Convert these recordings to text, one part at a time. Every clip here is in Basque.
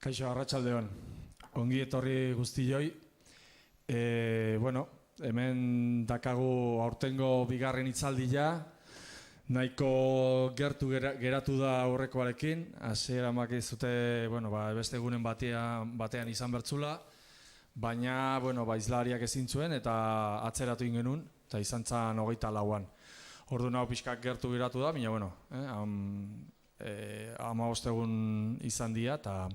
Kaixo, arratsaldeon. Ongi etorri guztioi. Bueno, hemen dakagu aurtengo bigarren hitzaldia. Nahiko gertu geratu da aurrekoarekin. Hasiera makizute, bueno, beste egunen batean izan bertzula. Baina, bueno, hizlariak ezin zuen eta atzeratu egin genuen, eta izan zen 24an. Orduan hau pixkak gertu geratu da, baina, bueno, 15 egun izan dira, eta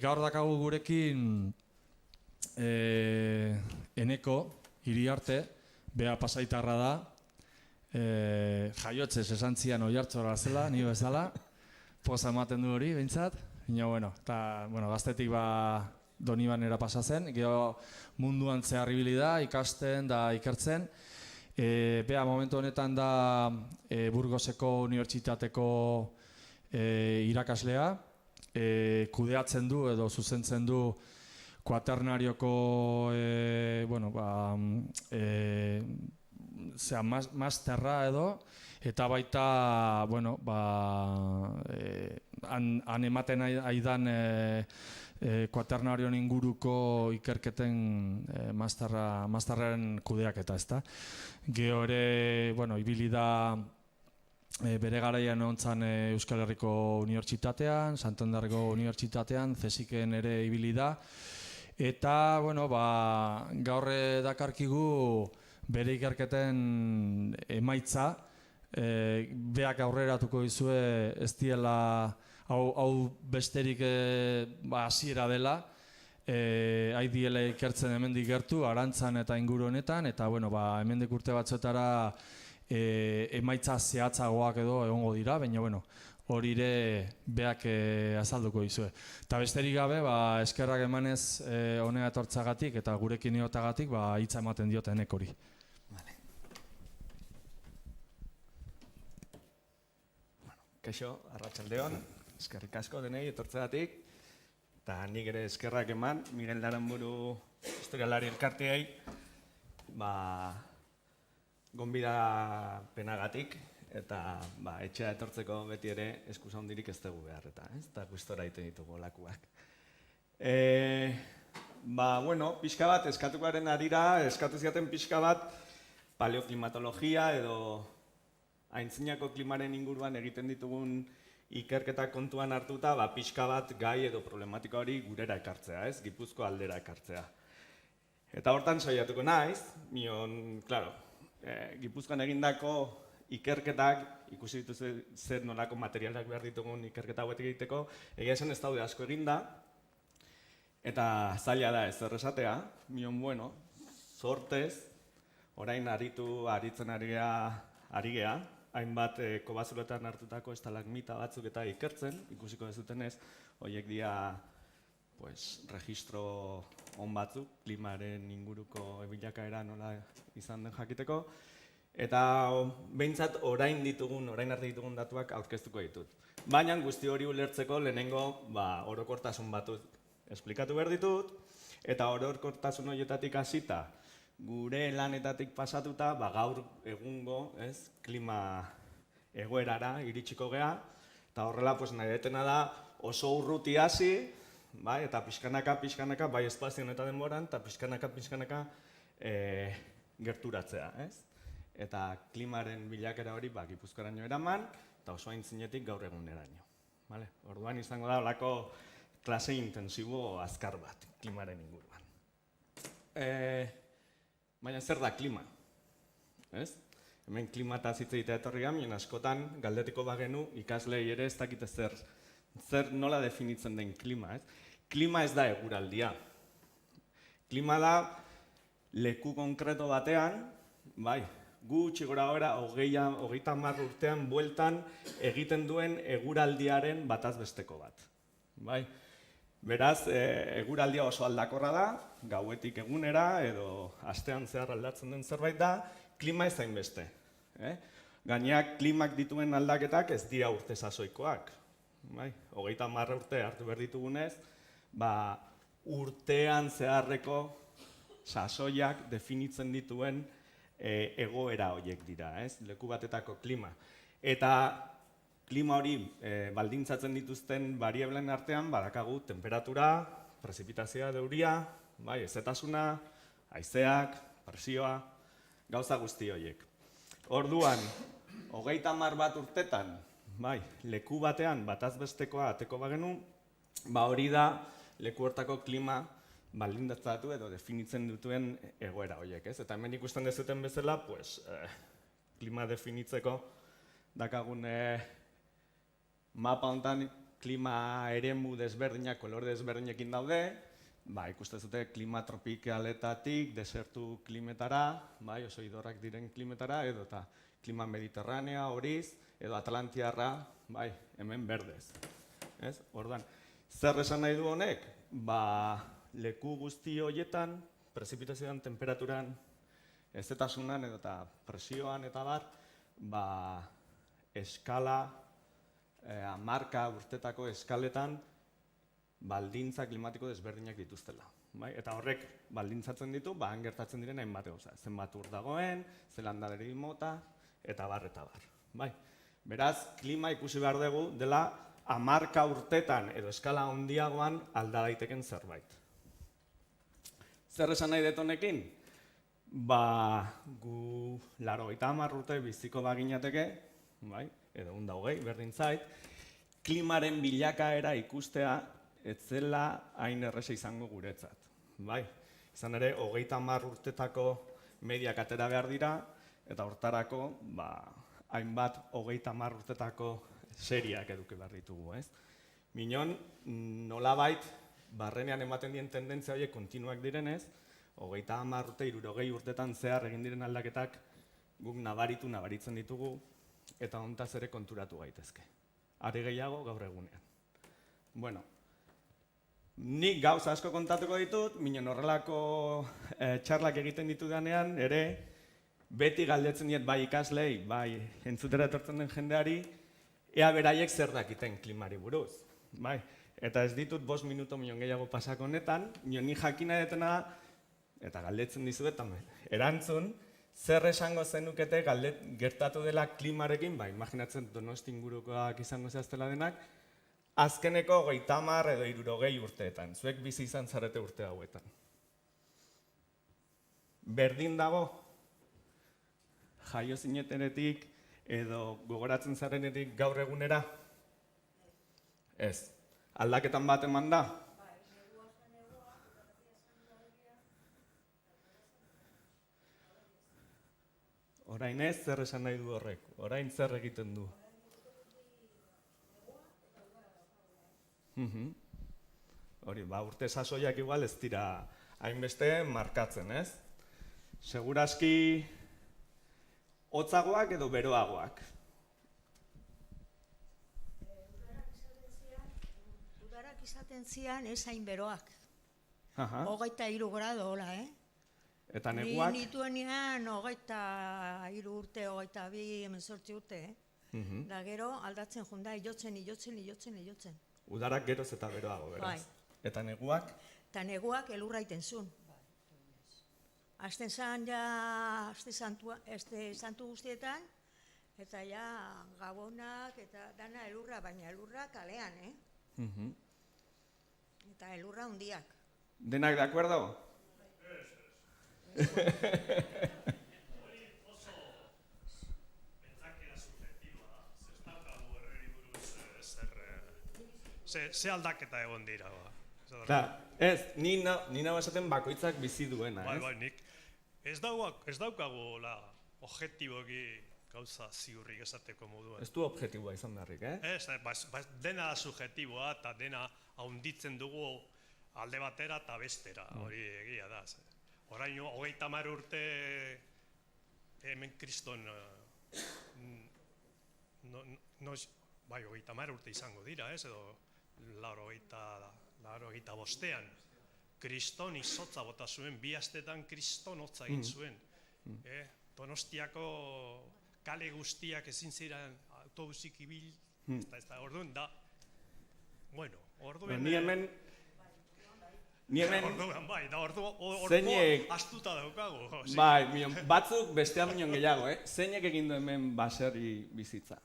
gaur dakagu gurekin Eneko Iriarte, bea Pasaitarra da, jaiotzez esan zian Oiartzora zela, ni bezala, poza ematen du hori, behintzat, baina, bueno, eta, bueno, gaztetik Donibanera pasa zen, gero munduan zehar ibili da, ikasten da ikertzen. Bea momentu honetan da Burgoseko Unibertsitateko irakaslea, kudeatzen du edo zuzentzen du kuaternarioko masterra edo, eta baita han ematen aidan kuaternarion inguruko ikerketen masterraren kudeaketa, ezta. Gero ere, ibili da bere garaian egontzan Euskal Herriko Unibertsitatean, Santanderreko Unibertsitatean, CSIC-en ere ibili da. Eta, gaur dakarkigu bere ikerketen emaitza, beak aurreratuko dizue ez diela hau besterik hasiera dela, diela ikertzen hemendik gertu, Arantzan eta inguru honetan, eta hemendik urte batzuetara emaitza zehatzagoak edo egongo dira, baina hori ere beak azalduko dizue. Eta besterik gabe, eskerrak emanez honea etortzagatik eta gurekin eotagatik hitza ematen diote Enekori. Kaixo, arratsaldeon, eskerrik asko denei etortzeagatik, eta nik ere eskerrak eman, Miguel Aranburu historialari elkarteei, gonbidapenagatik, eta etxea etortzeko beti ere eskusa handirik ez dugu behar, eta gustora egiten ditugu lakuak. Pixka bat, eskatukoaren harira, eskatu ziaten pixka bat paleoklimatologia edo aintzinako klimaren inguruan egiten ditugun ikerketak kontuan hartuta, pixka bat gai edo problematika hori gurera ekartzea, Gipuzko aldera ekartzea. Eta hortan saiatuko naiz, Gipuzkoan egindako ikerketak, ikusi dituzu zer nolako materialak behar ditugun ikerketa hauetik egiteko, egia esan ez daude asko eginda, eta zaila da ez esatea, zortez, orain aritzen ari gea, hainbat kobazuloetan hartutako estalagmita batzuk eta ikertzen, ikusiko dezutenez, horiek dira registro on batzuk, klimaren inguruko bilakaera nola izan den jakiteko, eta behintzat orain arte ditugun datuak aurkeztuko ditut. Baina guzti hori ulertzeko lehenengo orokortasun batut esplikatu behar ditut, eta orokortasun horietatik hasita, gure lanetatik pasatuta, gaur egungo klima egoerara iritsiko gea, eta horrela nahi detena da oso urruti hasi, eta pixkanaka, bai espazioan eta denboran, eta pixkanaka gerturatzea. Eta klimaren bilakera hori Gipuzkoaraino eraman, eta oso aintzinetik gaur eguneraino. Orduan izango da olako klase intensibo azkar bat klimaren inguruan. Baina zer da klima? Hemen klimataz hitz egitea etorri gamin, askotan galdetiko bagenu ikaslei ere ez dakite zer nola definitzen den klima. Klima ez da eguraldia. Klima da leku konkreto batean, gutxi gora gora, 30 urtean bueltan egiten duen eguraldiaren bataz besteko bat. Beraz, eguraldia oso aldakorra da, gauetik egunera edo astean zehar aldatzen den zerbait da, klima ez hainbeste. Gainera, klimak dituen aldaketak ez dira urte sasoikoak. 30 urte hartu behar ditugunez, urtean zeharreko sasoiak definitzen dituen egoera horiek dira, leku batetako klima. Eta klima hori baldintzatzen dituzten variableen artean badakagu temperatura, prezipitazioa, euria, bai, hezetasuna, haizeak, presioa, gauza guzti horiek. Orduan, 30 bat urtetan, bai, leku batean bataz bestekoa ateko bagenu, hori da leku hortako klima baldintzatu edo definitzen dutuen egoera horiek, ez? Eta hemen ikusten dezuten bezala, klima definitzeko dakagun mapa honetan klima eremu desberdinak, kolore desberdinekin daude, ikusten zute klima tropikaletatik, desertu klimetara, oso idorrak diren klimetara, edo eta klima mediterranea, horiz, edo atlantiarra, hemen berdez. Orduan, zer esan nahi du honek? Leku guzti horietan, prezipitazioan, temperaturan, hezetasunan edo eta presioan eta eskala, marka urtetako eskaletan baldintza klimatiko desberdinak dituztela. Eta horrek baldintzatzen ditu, han gertatzen diren hainbat gauza. Zenbat ur dagoen, zelandaleri mota, eta bar. Beraz, klima ikusi behar dugu dela 10 urtetan edo eskala handiagoan alda daiteken zerbait. Zer esan nahi dut honekin? Gu 80 urte biziko baginateke, edo 120, berdin zait, klimaren bilakaera ikustea ez zela hain erresa izango guretzat. Izan ere, 30 urtetako mediak atera behar dira, eta hortarako, hainbat 30 urtetako seriak eduki behar ditugu, ez? Minon, nolabait, barrenean ematen dien tendentzia horiek kontinuak direnez, 30 urte, 60 urtetan zehar egin diren aldaketak guk nabaritzen ditugu, eta hontaz ere konturatu gaitezke. Are gehiago gaur egunean. Bueno, nik gauza asko kontatuko ditut, minon horrelako txarlak egiten ditudanean, ere, beti galdetzen diet bai ikaslei, bai entzutera etortzen den jendeari, ea beraiek zer dakiten klimari buruz. Eta ez ditut 5 minuto minon gehiago pasako honetan, minon ni jakina detena, eta galdetzen dizuetan, erantzun, zer esango zenukete gertatu dela klimarekin, imaginatzen Donosti ingurukoak izango zehaztela denak, azkeneko 30 edo 60 urteetan, zuek bizi izan zarete urte hauetan. Berdin dago, jaio zinetenetik edo gogoratzen zarenetik gaur egunera? Ez. Aldaketan bat eman da? Orain ez, zer esan nahi du horrek? Orain zer egiten du? Hori, urte sasoiak igual ez dira hainbeste markatzen, ez? Segurazki hotzagoak edo beroagoak? Udarak izaten zian ez hain beroak. 23 grado, hola, Eta neguak? Ni nituenean 23 urte, 22, 18 urte, Da gero aldatzen junda, ilotzen. Udarak geroz eta beroago, beraz. Eta neguak? Eta neguak elurra iten zuen. Azten zan ja, santu guztietan, eta ja gabonak eta dana elurra, baina elurra kalean, Eta elurra hundiak. ¿Denak de acuerdo? Hori oso pentsakera subjektiboa, ez daukagu herreri buruz ze aldaketa egon dira. Ez, ni nago esaten bakoitzak bizi duena, ez? Bai, nik ez daukagu objektiboki gauza ziurrik esateko moduan. Ez du objektiboa izan beharrik, Ez, dena da subjektiboa eta dena haunditzen dugu alde batera eta bestera, hori egia da. Orain 30 urte hemen kriston, bai 30 urte izango dira, ez, edo 85ean, kriston izotza bota zuen, 2 astetan kriston hotza egin zuen. Donostiako kale guztiak ezin ziren autobusik ibil, orduan da, bueno, orduen... Ni hemen... Orduan, bai, da ordua astuta daukagu. Bai, batzuk bestean minon gehiago, Zeinek egin du hemen baserri bizitza?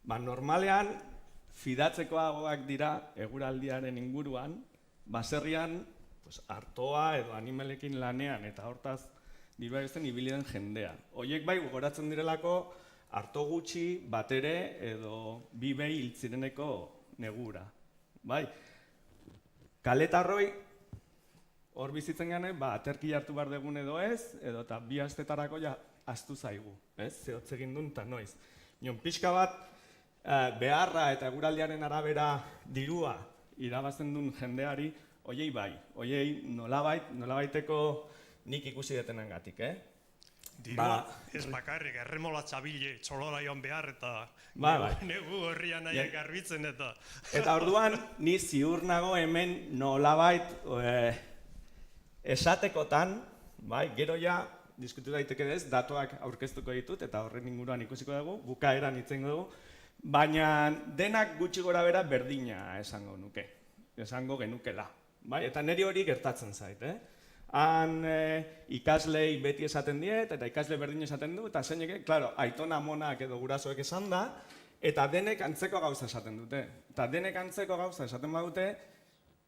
Normalean, fidatzekoagoak dira eguraldiaren inguruan, baserrian artoa edo animalekin lanean eta hortaz dirua ezten ibili den jendea. Horiek bai gogoratzen direlako arto gutxi, batere edo bi behi hiltzireneko negura. Bai, kaletarroi hor bizitzen gane, aterki hartu behar dugun edo ez, edo eta bi astetarako ja ahaztu zaigu, zehotz egin duen eta noiz. Pixka bat, beharra eta eguraldiaren arabera dirua irabazten duen jendeari, oiei bai, oiei nolabaiteko nik ikusi detenengatik, Dirua, ez bakarrik, erremolatza bile, txolola joan behar eta negu herrian nahiak garbitzen eta... Eta orduan, ni ziur nago hemen nolabait esatekotan, gero ja, diskutu daiteke ez, datuak aurkeztuko ditut eta horren inguruan ikusiko dugu, bukaeran itzen dugu, baina denak gutxi gora bera berdina esango nuke, esango genukela. Eta niri hori gertatzen zait, Han ikaslei beti esaten diet, eta ikasle berdin esaten du, eta zeinek, klaro, aitona amonak edo gurasoek esan da, eta denek antzeko gauza esaten dute. Eta denek antzeko gauza esaten badute,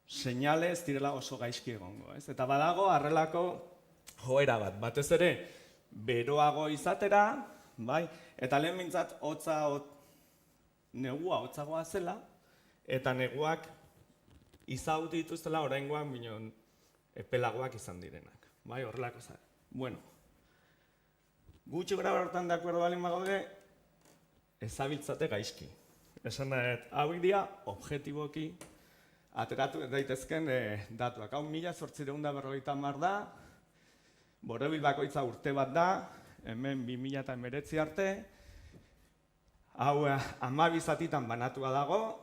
seinale ez direla oso gaizki egongo, Eta badago, arrelako joera bat, batez ere, beroago izatera, eta lehen bintzat, negua hotzagoa zela, eta neguak izauti dituztela oraingoan binon epelagoak izan direnak. Horrelako zara. Bueno, gutxi gara hortan de acuerdo balin bagaude, ezabiltzate gaizki. Esan nahet, hauek dira, objetiboki, ateratu daitezken datuak. Hau 1850 da, Borobil bakoitza urte bat da, hemen 2019 arte, hau 12 zatitan banatua dago,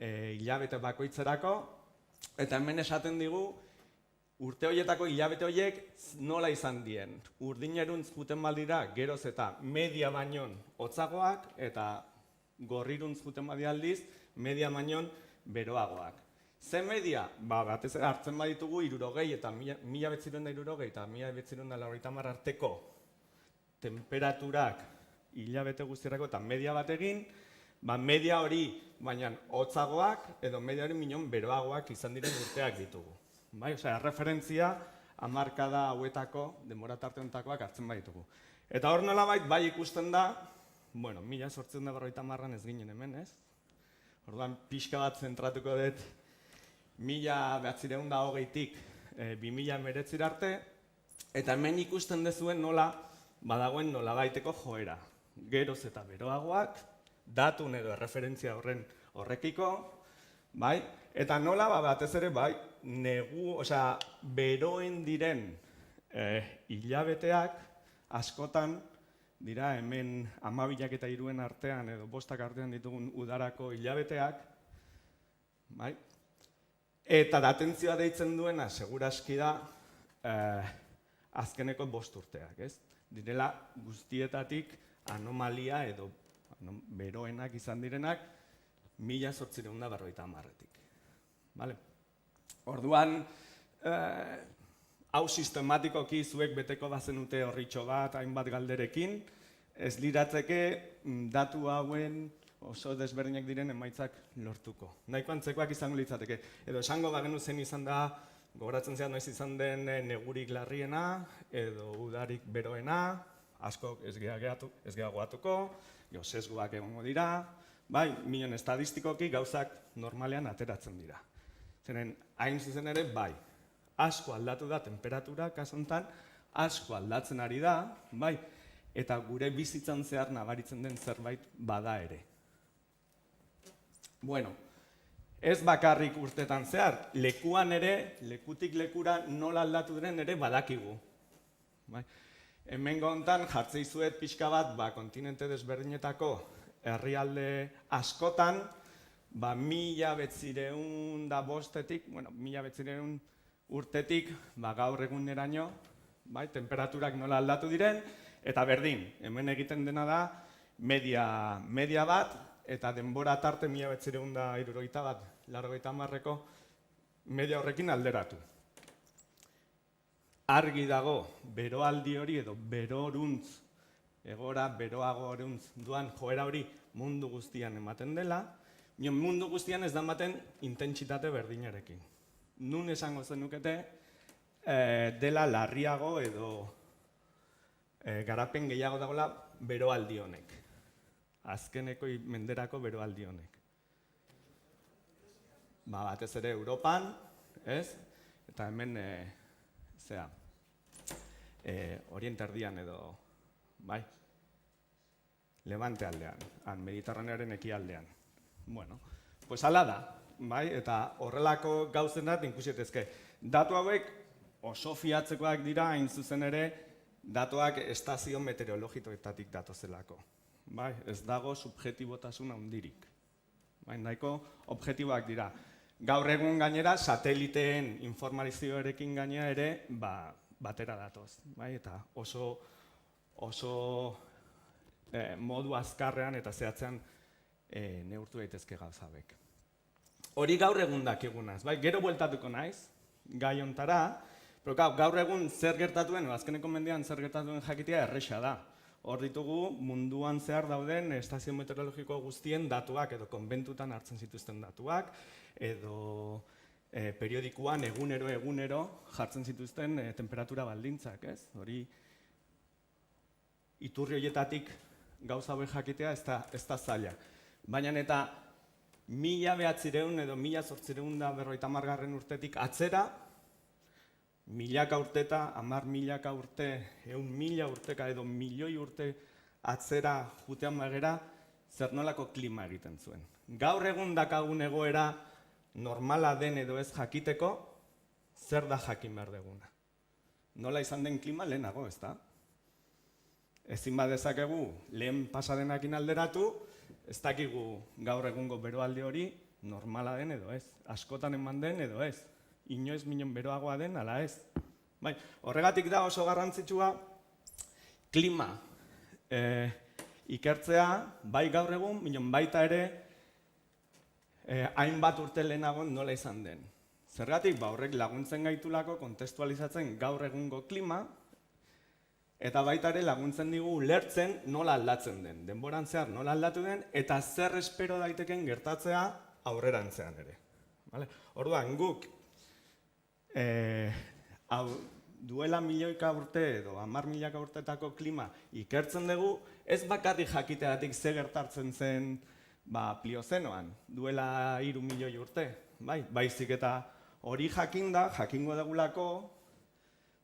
hilabete bakoitzerako, eta hemen esaten digu, urte horietako hilabete horiek nola izan dien. Urdineruntz juten baldira, geroz eta media bainon hotzagoak, eta gorriruntz juten aldiz, media bainon beroagoak. Ze media? Batez hartzen baditugu 60 eta 1960 eta 1990 arteko temperaturak hilabete guztiarako eta media bat egin, media hori baina hotzagoak edo media hori minon beroagoak izan diren urteak ditugu. Referentzia hamarkada hauetako, denbora tarte honetakoak hartzen baditugu. Eta hor nolabait bai ikusten da, 1850an ez ginen hemen, ez? Orduan pixka bat zentratuko dut 1920tik 2019 arte, eta hemen ikusten dezuen nola badagoen nolabaiteko joera. Geroz eta beroagoak, datun edo erreferentzia horrekiko, eta nola batez ere beroen diren hilabeteak askotan dira hemen 12 eta 3 artean edo 5 artean ditugun udarako hilabeteak, eta datentzioa deitzen duena seguraski da azkeneko 5 urteak, ez? Direla guztietatik anomalia edo beroenak izan direnak 1850tik. Orduan, hau sistematikoki zuek beteko bazenute horritxo bat, hainbat galderekin, ez liratzeke datu hauen oso desberdinak diren emaitzak lortuko. Nahiko antzekoak izango litzateke. Edo esango bagenu zen izan da, gogoratzen zean noiz izan den negurik larriena, edo udarik beroena, askok ez geagoatuko, sesgoak egongo dira, minon estadistikoki gauzak normalean ateratzen dira. Zeren, hain zuzen ere, asko aldatu da temperatura, kasontan, asko aldatzen ari da, eta gure bizitzan zehar nabaritzen den zerbait bada ere. Bueno, ez bakarrik urtetan zehar, lekuan ere, lekutik lekura nola aldatu diren ere badakigu. Hemen gontan jartzei zuet pixka bat, kontinente desberdinetako herrialde askotan, 1905-etik, 1900 urtetik gaur eguneraino, temperaturak nola aldatu diren, eta berdin, hemen egiten dena da media bat, eta denbora tarte 1970-80ko media horrekin alderatu. Argi dago, beroaldi hori edo beroruntz egora beroago duan joera hori mundu guztian ematen dela, mundu guztian ez da ematen intentsitate berdinarekin. Nun esango zenukete dela larriago edo garapen gehiago dagoela beroaldi honek. Azkeneko menderako beroaldi honek. Batez ere Europan, ez? Eta hemen, Oriente Erdian edo, bai? Levante aldean, Mediterraneoaren ekialdean. Bueno, pues hala da, bai? Eta horrelako gauzenat inkusietezke. Datu hauek oso fiatzekoak dira, hain zuzen ere, datuak estazio meteorologikoetatik datozelako. Bai? Ez dago subjektibotasun handirik. Bai? Nahiko objektiboak dira. Gaur egun gainera, sateliteen informazioarekin gainera ere, batera datoz. Bai? Eta oso modu azkarrean eta zehatzean neurtu daitezke gauzabek. Hori gaur egun dakigunaz, bai? Gero bueltatuko naiz, gai hontara, pero gaur egun zer gertatuen, azkeneko mendean zer gertatuen jakitea erresa da. Hor ditugu munduan zehar dauden estazio meteorologiko guztien datuak, edo konbentutan hartzen zituzten datuak, edo periodikoan egunero jartzen zituzten temperatura baldintzak, ez? Hori iturri horietatik gauza hauek jakitea ez da zaila. Baina eta 1900 edo 1850 urtetik atzera, milaka urteta, 10.000 urte, 100.000 urteka edo milioi urte atzera jutean bagera, zer nolako klima egiten zuen. Gaur egun dakagun egoera normala den edo ez jakiteko, zer da jakin behar deguna. Nola izan den klima lehenago, ez da? Ezin badezakegu lehen pasadenakin alderatu, ez dakigu gaur egungo beroaldi hori normala den edo ez, askotan eman den edo ez, inoiz minon beroagoa den ala ez. Bai, horregatik da oso garrantzitsua klima ikertzea, bai gaur egun, minon baita ere hainbat urte lehenago nola izan den. Zergatik, horrek laguntzen gaitulako kontestualizatzen gaur egungo klima, eta baita ere laguntzen digu ulertzen nola aldatzen den, denboran zehar nola aldatu den, eta zer espero daiteken gertatzea aurrerantzean ere. Orduan, guk duela milioika urte edo 10.000 urtetako klima ikertzen dugu, ez bakarrik jakiteatik ze gertatzen zen Pliozenoan, duela 3 milioi urte, baizik eta hori jakingo dugulako,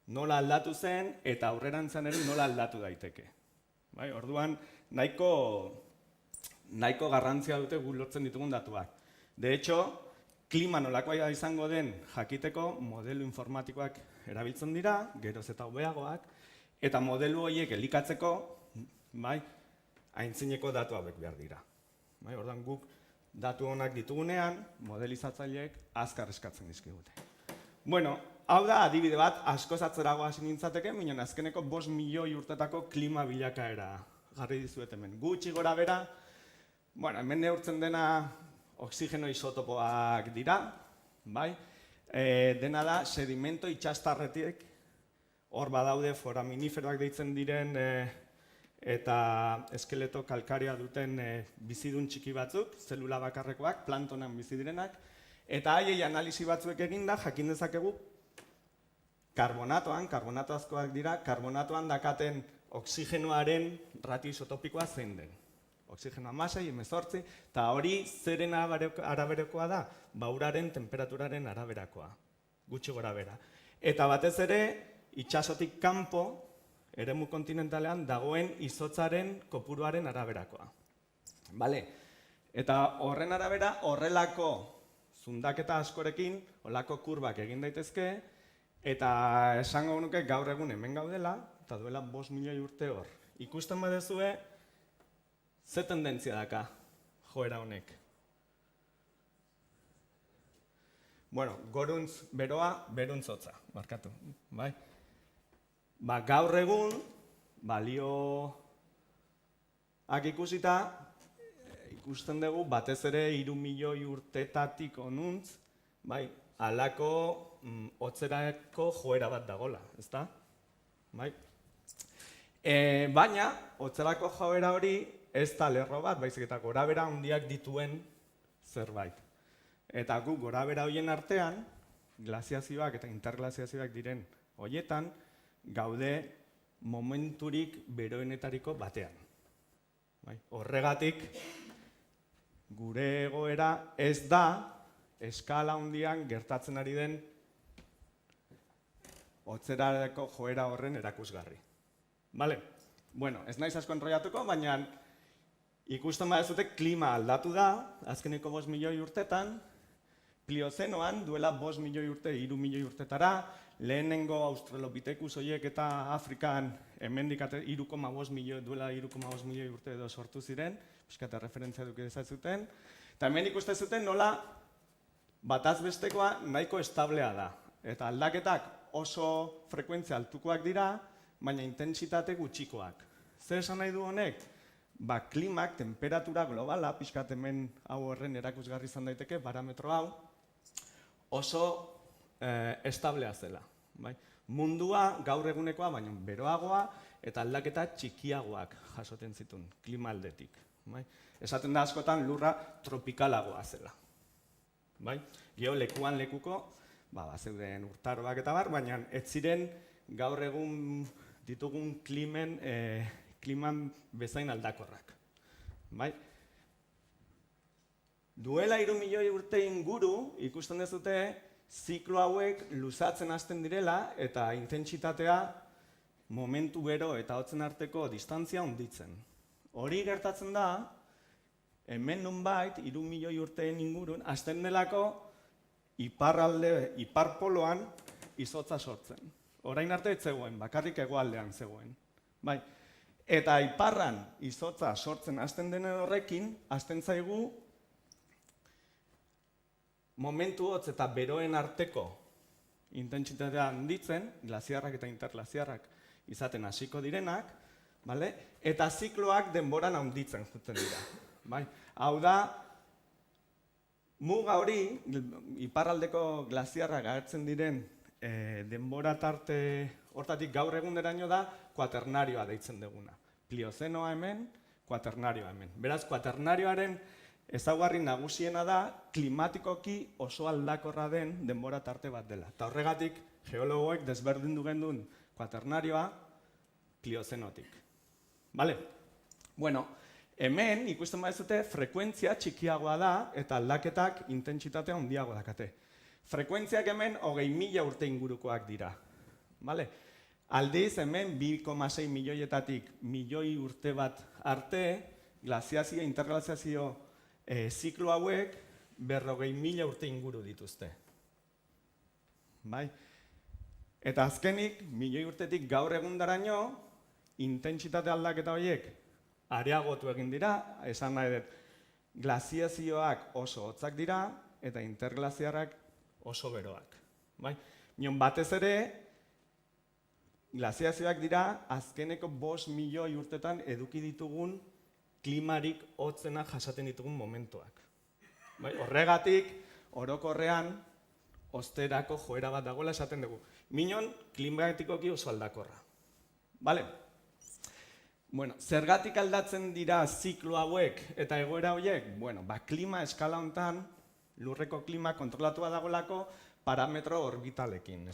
nola aldatu zen eta aurrerantzean ere nola aldatu daiteke. Orduan, nahiko garrantzia dute gu lortzen ditugun datuak. De hecho, klima nolakoa izango den jakiteko modelo informatikoak erabiltzen dira, geroz eta hobeagoak, eta modelo horiek elikatzeko, aintzineko datu hauek behar dira. Orduan, guk datu honak ditugunean, modelizatzaileek azkar eskatzen dizkigute. Bueno, hau da, adibide bat, askoz atzerago hasi nintzateke, minon azkeneko 5 milioi urtetako klima bilakaera jarri dizuet hemen. Gutxi gora bera, hemen neurtzen dena oxigeno isotopoak dira, dena da sedimento itxastarretik, hor badaude foraminiferoak deitzen diren eta eskeleto kalkaria duten bizidun txiki batzuk, zelula bakarrekoak, plantonan bizi direnak, eta haiei analisi batzuek eginda jakin dezakegu karbonatoazkoak dira, karbonatoan dakaten oxigenoaren ratio isotopikoa zein den. Oxigenoa masai, 18, eta hori zeren araberekoa da, uraren temperaturaren araberakoa, gutxi gora bera. Eta batez ere, itxasotik kanpo, eremu kontinentalean dagoen izotzaren kopuruaren araberakoa. Eta horren arabera, horrelako zundaketa askorekin, horrelako kurbak egin daitezke, eta esango nuke gaur egun hemen gaudela, eta duela 5 milioi urte hor. Ikusten badezue, ze tendentzia daka joera honek? Goruntz beroa, beruntz hotza, barkatu. Gaur egun, balioak ikusita, ikusten dugu batez ere 3 milioi urtetatik onuntz, halako hotzerako joera bat dagola, ezta? Baina, hotzelako joera hori ez da lerro bat, baizik eta gorabera handiak dituen zerbait. Eta gu gorabera horien artean, glaziazioak eta interglaziazioak diren horietan, gaude momenturik beroenetariko batean. Horregatik, gure egoera ez da eskala handian gertatzen ari den hotzerako joera horren erakusgarri. Bale? Bueno, ez naiz asko enrollatuko, baina ikusten baduzue klima aldatu da, azkeneko 5 milioi urtetan, Pliozenoan duela 5 milioi urte, 3 milioi urtetara, lehenengo Australopithecus horiek eta Afrikan hemendik 3,5 milioi, duela 3,5 milioi urte edo sortu ziren, pixkate referentzia duke dezazuten, eta hemen ikusten zuten nola bataz bestekoa nahiko establea da. Eta aldaketak oso frekuentzia altukoak dira, baina intentsitate gutxikoak. Zer esan nahi du honek? Klimak, temperatura globala, pixkat hemen hau horren erakusgarri izan daiteke, parametro hau, oso establea zela. Mundua gaur egunekoa, baina beroagoa eta aldaketa txikiagoak jasoten zituen, klima aldetik. Esaten da askotan lurra tropikalagoa zela. Gero lekuan lekuko, zeuden urtaroak eta bar, baina ez ziren gaur egun ditugun kliman bezain aldakorrak. Duela 3 milioi urte inguru ikusten dezute ziklo hauek luzatzen hasten direla eta intentsitatea momentu bero eta hotzen arteko distantzia handitzen. Hori gertatzen da, hemen nonbait 3 milioi urteen ingurun hasten delako iparpoloan izotza sortzen. Orain arte ez zegoen, bakarrik hegoaldean zegoen. Eta iparran izotza sortzen hasten den horrekin, hasten zaigu momentu hotz eta beroen arteko intentsitatea handitzen, glaziarrak eta interglaziarrak izaten hasiko direnak, eta zikloak denboran handitzen joaten dira. Hau da, muga hori, iparraldeko glaziarrak agertzen diren denbora tarte hortatik gaur eguneraino da kuaternarioa deitzen duguna. Pliozenoa hemen, kuaternarioa hemen. Beraz, kuaternarioaren ezaugarri nagusiena da klimatikoki oso aldakorra den denbora tarte bat dela. Eta horregatik, geologoek desberdindu gendun kuaternarioa pliozenotik. Bueno, hemen ikusten baduzue frekuentzia txikiagoa da eta aldaketak intentsitatea handiagoa dakate. Frekuentziak hemen 20.000 urte ingurukoak dira. Aldiz hemen 2,6 milioietatik milioi urte bat arte, glaziazio, interglaziazio ziklo hauek 40.000 urte inguru dituzte. Eta azkenik, milioi urtetik gaur egundaraino, intentsitate aldaketa horiek areagotu egin dira, esan nahi dut, glaziazioak oso hotzak dira eta interglaziarrak oso beroak. Nion batez ere, glaziazioak dira azkeneko 5 milioi urtetan eduki ditugun klimarik hotzena jasaten ditugun momentuak. Horregatik, orokorrean, osterako joera bat dagoela esaten dugu. Minon, klimatikoki oso aldakorra. Zergatik aldatzen dira ziklo hauek eta egoera horiek? Klima eskala hontan, lurreko klima kontrolatua dagoelako parametro orbitalekin.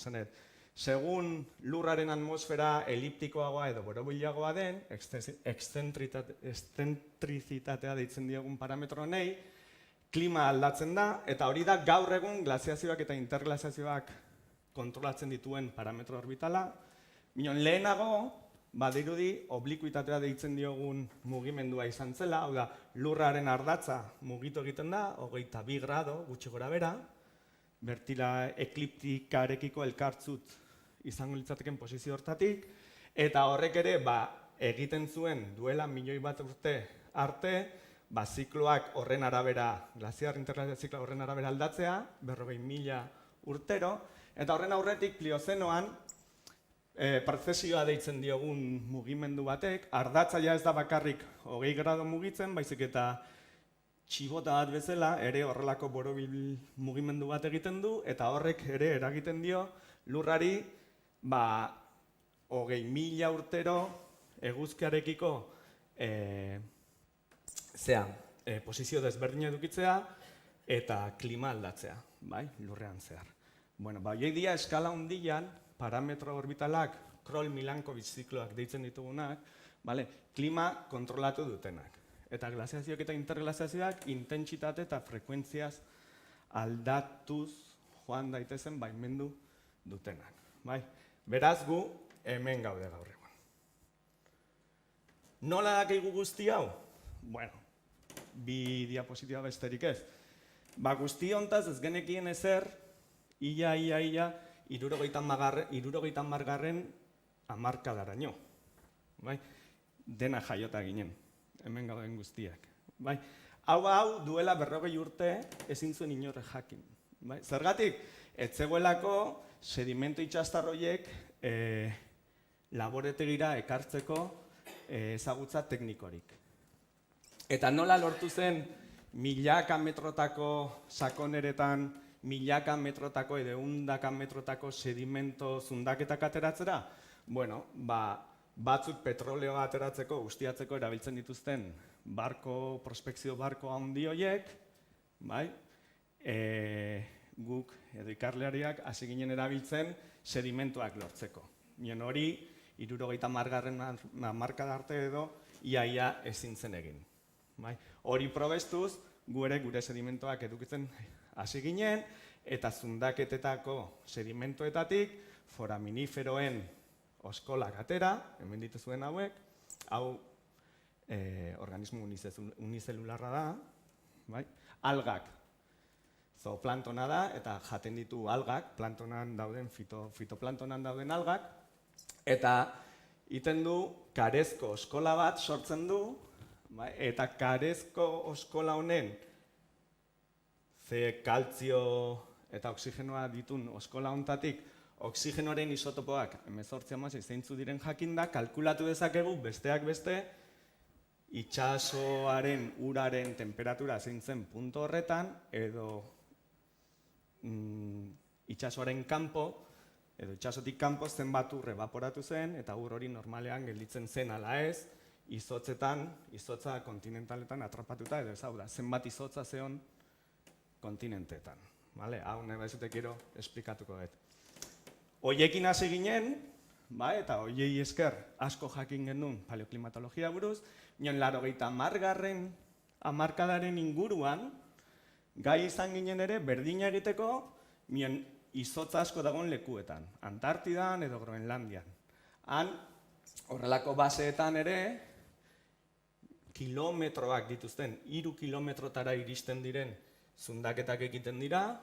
Segun lurraren atmosfera eliptikoagoa edo borobilagoa den, exzentrizitatea deitzen diogun parametro honei, klima aldatzen da, eta hori da gaur egun glaziazioak eta interglaziazioak kontrolatzen dituen parametro orbitala. Lehenago, badirudi oblikuitatea deitzen diogun mugimendua izan zela, hau da, lurraren ardatza mugitu egiten da, 22 grado gutxi gora bera, bertila ekliptikarekiko elkartzut izango litzateken posizio hortatik, eta horrek ere egiten zuen duela milioi bat urte arte, zikloak horren arabera, glaziar interglaziar zikloak horren arabera aldatzea, 40.000 urtero, eta horren aurretik pliozenoan, parzesioa deitzen diogun mugimendu batek, ardatza ja ez da bakarrik 20 grado mugitzen, baizik eta txibota bat bezala, ere horrelako borobil mugimendu bat egiten du, eta horrek ere eragiten dio lurrari 20.000 urtero eguzkiarekiko posizio desberdina edukitzea eta klima aldatzea, bai, lurrean zehar. Bueno, horiek dira eskala handian, parametro orbitalak, Kroll-Milankovic zikloak deitzen ditugunak, klima kontrolatu dutenak. Eta glaziazioak eta interglaziazioak intentsitate eta frekuentziaz aldatuz joan daitezen baimendu dutenak. Beraz gu hemen gaude gaur egun. Nola dakigu guzti hau? Bueno, bi diapositiba besterik ez. Guzti hontaz ez genekien ezer, ia, 70. hamarkadaraino. Dena jaiota ginen, hemen gauden guztiak. Hau duela 40 urte ezin zuen inorrek jakin. Zergatik, ez zegoelako sedimentu itxastarroiek laborategira ekartzeko ezagutza teknikorik. Eta nola lortu zen milaka metrotako sakoneretan, milaka metrotako edo 100 metrotako sedimento zundaketak ateratzera? Bueno, batzuk petroleoa ateratzeko, ustiatzeko erabiltzen dituzten prospekzio barko handi horiek, guk edo ikarleariak hasi ginen erabiltzen sedimentuak lortzeko. Nien hori, 70. hamarkada arte edo, ia ezin zen egin. Hori probestuz, gure sedimentoak edukitzen hasi ginen, eta zundaketetako sedimentoetatik foraminiferoen oskolak atera, hemen dituzuen hauek, hau organismo unizelularra da, algak, zooplantona da, eta jaten ditu algak, plantonan dauden, fitoplantonan dauden algak, eta iten du karezko oskola bat sortzen du, eta karezko oskola honen kaltzio eta oksigenoa ditun oskola honetatik oksigenoaren isotopoak 18 zeintzu diren jakinda, kalkulatu dezakegu besteak beste itxasoaren uraren temperatura zein zen puntu horretan edo itxasoaren kanpo edo itxasotik kanpo zenbat ur ebaporatu zen eta ur hori normalean gelditzen zen ala ez, izotza kontinentaletan atrapatuta edo ez hau da, zenbat izotza zeon kontinentetan. Hau nahi baizute gero esplikatuko dut. Hoiekin hasi ginen, eta hoiei esker asko jakin genuen paleoklimatologia buruz, nion 80. hamarkadaren inguruan, gai izan ginen ere berdina egiteko nion izotza asko dagoen lekuetan, Antartidan edo Groenlandian. Han, horrelako baseetan ere, kilometroak dituzten, 3 kilometrotara iristen diren zundaketak egiten dira,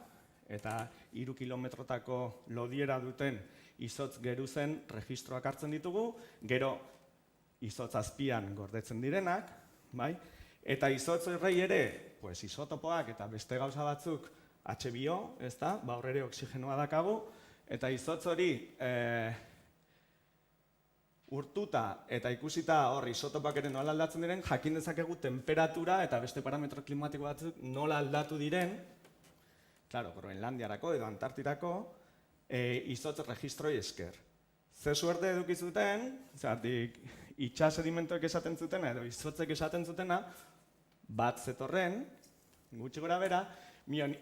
eta 3 kilometrotako lodiera duten izotz geruzen registroak hartzen ditugu, gero izotz azpian gordetzen direnak, eta izotz horrei ere, isotopoak eta beste gauza batzuk H2O, hor ere oksigenoa dakagu, eta izotz hori urtuta eta ikusita hor isotopak ere nola aldatzen diren, jakin dezakegu temperatura eta beste parametro klimatiko batzuk nola aldatu diren, Groenlandiarako edo Antartirako, izotz registroi esker. Ze suerte edukizuten, itxas sedimentoek esaten zutena edo izotzek esaten zutena, bat zetorren, gutxi gora bera,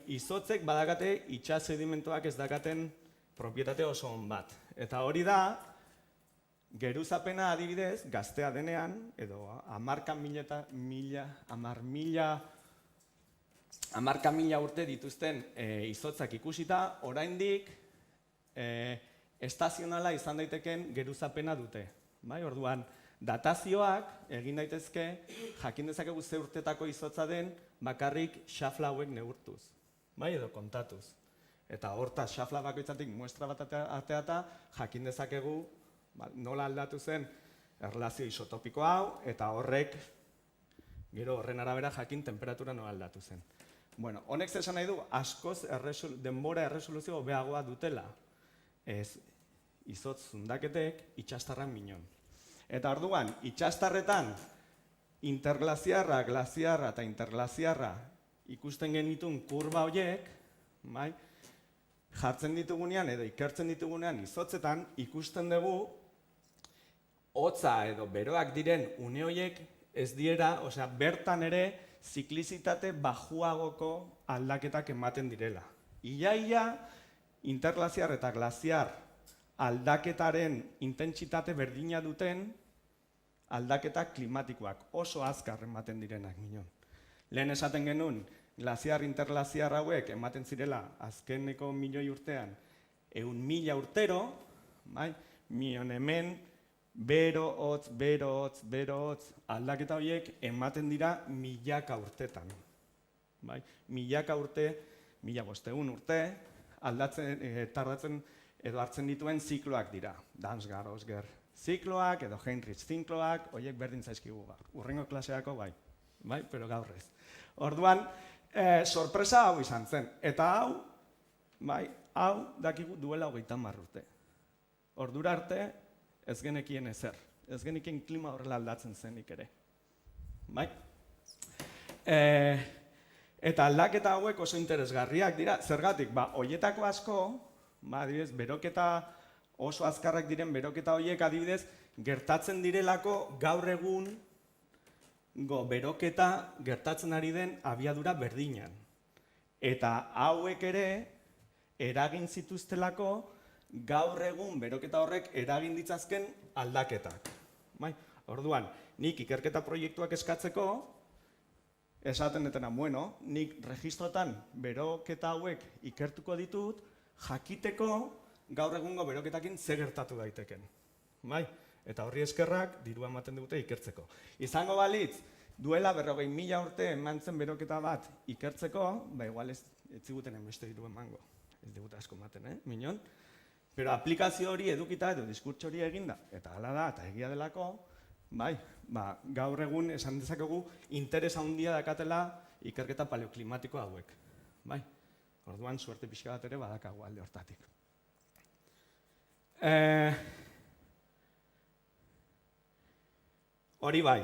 izotzek badakate itxas sedimentoak ez dakaten propietate oso on bat. Eta hori da, geruzapena adibidez, gaztea denean, edo 10.000 urte dituzten izotzak ikusita, oraindik estazionala izan daiteken geruzapena dute. Orduan, datazioak egin daitezke, jakin dezakegu ze urtetako izotza den, bakarrik xafla hauek neurtuz, edo kontatuz. Eta hortaz, xafla bakoitzatik muestra bat ateata, jakin dezakegu nola aldatu zen erlazio isotopiko hau, eta horrek, gero horren arabera jakin temperatura nola aldatu zen. Honek zesan nahi du, askoz denbora erresoluzio hobeagoa dutela izotz zundaketek itxastarran minon. Eta orduan, itxastarretan interglaziarra, glaziarra eta interglaziarra ikusten genitun kurba horiek, jartzen ditugunean edo ikertzen ditugunean izotzetan ikusten dugu hotza edo beroak diren une horiek ez diera, osea, bertan ere ziklizitate bajuagoko aldaketak ematen direla. Ia, interglaziar eta glaziar aldaketaren intentsitate berdina duten aldaketak klimatikoak oso azkar ematen direnak minon. Lehen esaten genuen, glaziar interglaziar hauek ematen zirela azkeneko milioi urtean 100.000 urtero, bai? Minon hemen bero hotz aldaketa horiek ematen dira milaka urtetan. Bai? Milaka urte, 1500 urte, tardatzen edo hartzen dituen zikloak dira. Dansgaard-Osger zikloak edo Heinrich zikloak, horiek berdin zaizkigu gaur. Urrengo klaseako bai, pero gaur ez. Orduan, sorpresa hau izan zen. Eta hau dakigu duela 30 urte. Ordura arte ez genekien ezer. Ez genekien klima horrela aldatzen zenik ere. Bai? Eta aldaketa hauek oso interesgarriak dira. Zergatik, horietako asko, adibidez, beroketa oso azkarrak diren beroketa horiek adibidez, gertatzen direlako gaur egun beroketa gertatzen ari den abiadura berdinan. Eta hauek ere eragin zituztelako gaur egun beroketa horrek eragin ditzazken aldaketak. Orduan, nik ikerketa proiektuak eskatzeko, esaten detena, nik registrotan beroketa hauek ikertuko ditut, jakiteko gaur egungo beroketakin ze gertatu daiteken. Eta horri eskerrak dirua ematen dute ikertzeko. Izango balitz, duela 40.000 urte eman zen beroketa bat ikertzeko, igual ez ziguten enbeste diru emango. Ez digute asko ematen, minon? Pero aplikazio hori edukita edo diskurtso hori eginda, eta hala da, eta egia delako, gaur egun esan dezakegu interesa handia dakatela ikerketa paleoklimatiko hauek. Orduan, suerte pixka bat ere badakagu alde hortatik. Hori bai,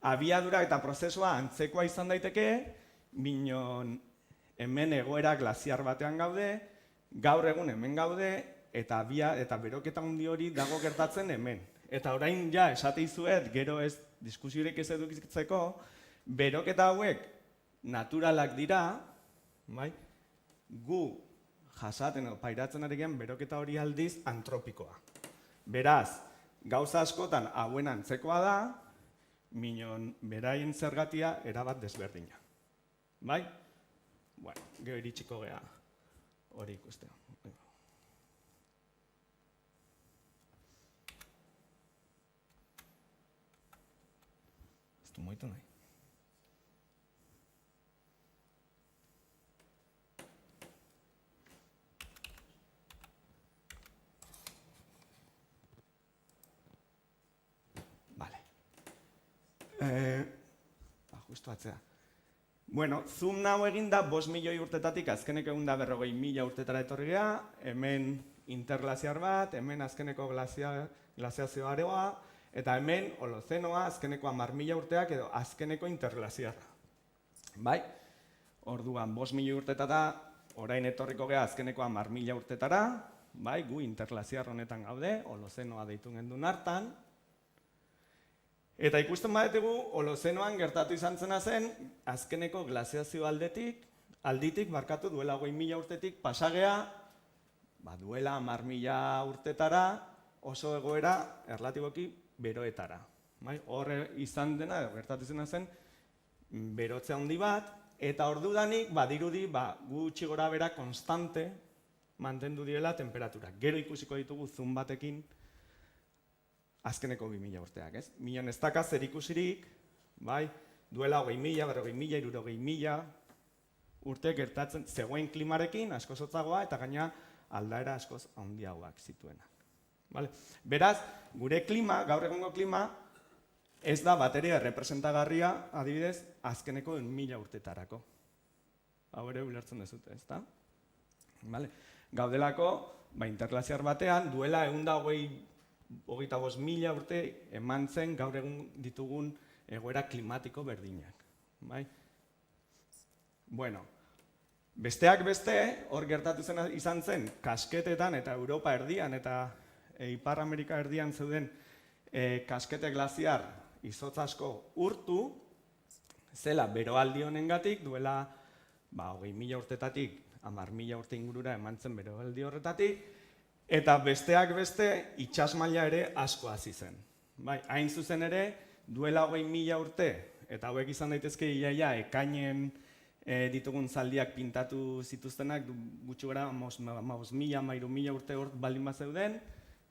abiadura eta prozesua antzekoa izan daiteke, minon hemen egoera glaziar batean gaude, gaur egun hemen gaude, eta beroketa handi hori dago gertatzen hemen. Eta orain esate izuet, gero ez diskusiorik ez edukitzeko, beroketa hauek naturalak dira, gu jasaten edo pairatzen ari gen beroketa hori aldiz antropikoa. Beraz, gauza askotan hauen antzekoa da, minon beraien zergatia erabat desberdina. Gero iritsiko gea hori ikustea. Ez du moitu nahi. Justo atzea. Zoom nahu eginda 5 milioi urtetatik azkeneko 140.000 urtetara etorri geha, hemen interglaziar bat, hemen azkeneko glaziazio areoa, eta hemen holozenoa azkeneko 10.000 urteak edo azkeneko interglaziarra. Orduan, 5 milioi urtetara, orain etorriko geha azkeneko 10.000 urtetara, gu interglaziar honetan gaude, holozenoa deitu gendun hartan, eta ikusten badetegu, holozenoan gertatu izan zena zen, azkeneko glaziazio alditik barkatu duela 20.000 urtetik pasagea, duela 10.000 urtetara oso egoera erlatiboki beroetara. Horre izan dena, gertatu izan zen, berotze handi bat, eta ordudanik badirudi gutxi gora bera konstante mantendu direla temperatura. Gero ikusiko ditugu zoom batekin, azkeneko 2.000 urteak, ez? Minon ez daka zer ikusirik, duela 20.000, 40.000, 60.000 urte gertatzen zegoen klimarekin, askoz hotzagoa, eta gaina aldaera askoz handiagoak zituenak. Beraz, gure klima, gaur egungo klima, ez da bateria errepresentagarria, adibidez, azkeneko 1.000 urtetarako. Hau ere ulertzen dezute, ez da? Gaudelako, interglaziar batean, duela 125.000 urte eman zen gaur egun ditugun egoera klimatiko berdinak. Besteak beste, hor gertatu izan zen, kasketetan eta Europa erdian eta Ipar Amerika erdian zeuden kaskete glaziar izotz asko urtu, zela beroaldi honengatik duela 20.000 urtetatik 10.000 urte ingurura eman zen beroaldi horretatik, eta besteak beste itsas maila ere asko hasi zen. Bai, hain zuzen ere, duela 20.000 urte, eta hauek izan daitezke iaia ekainen ditugun zaldiak pintatu zituztenak, gutxi gara 5.000, 13.000 urte hor baldin bat zeuden,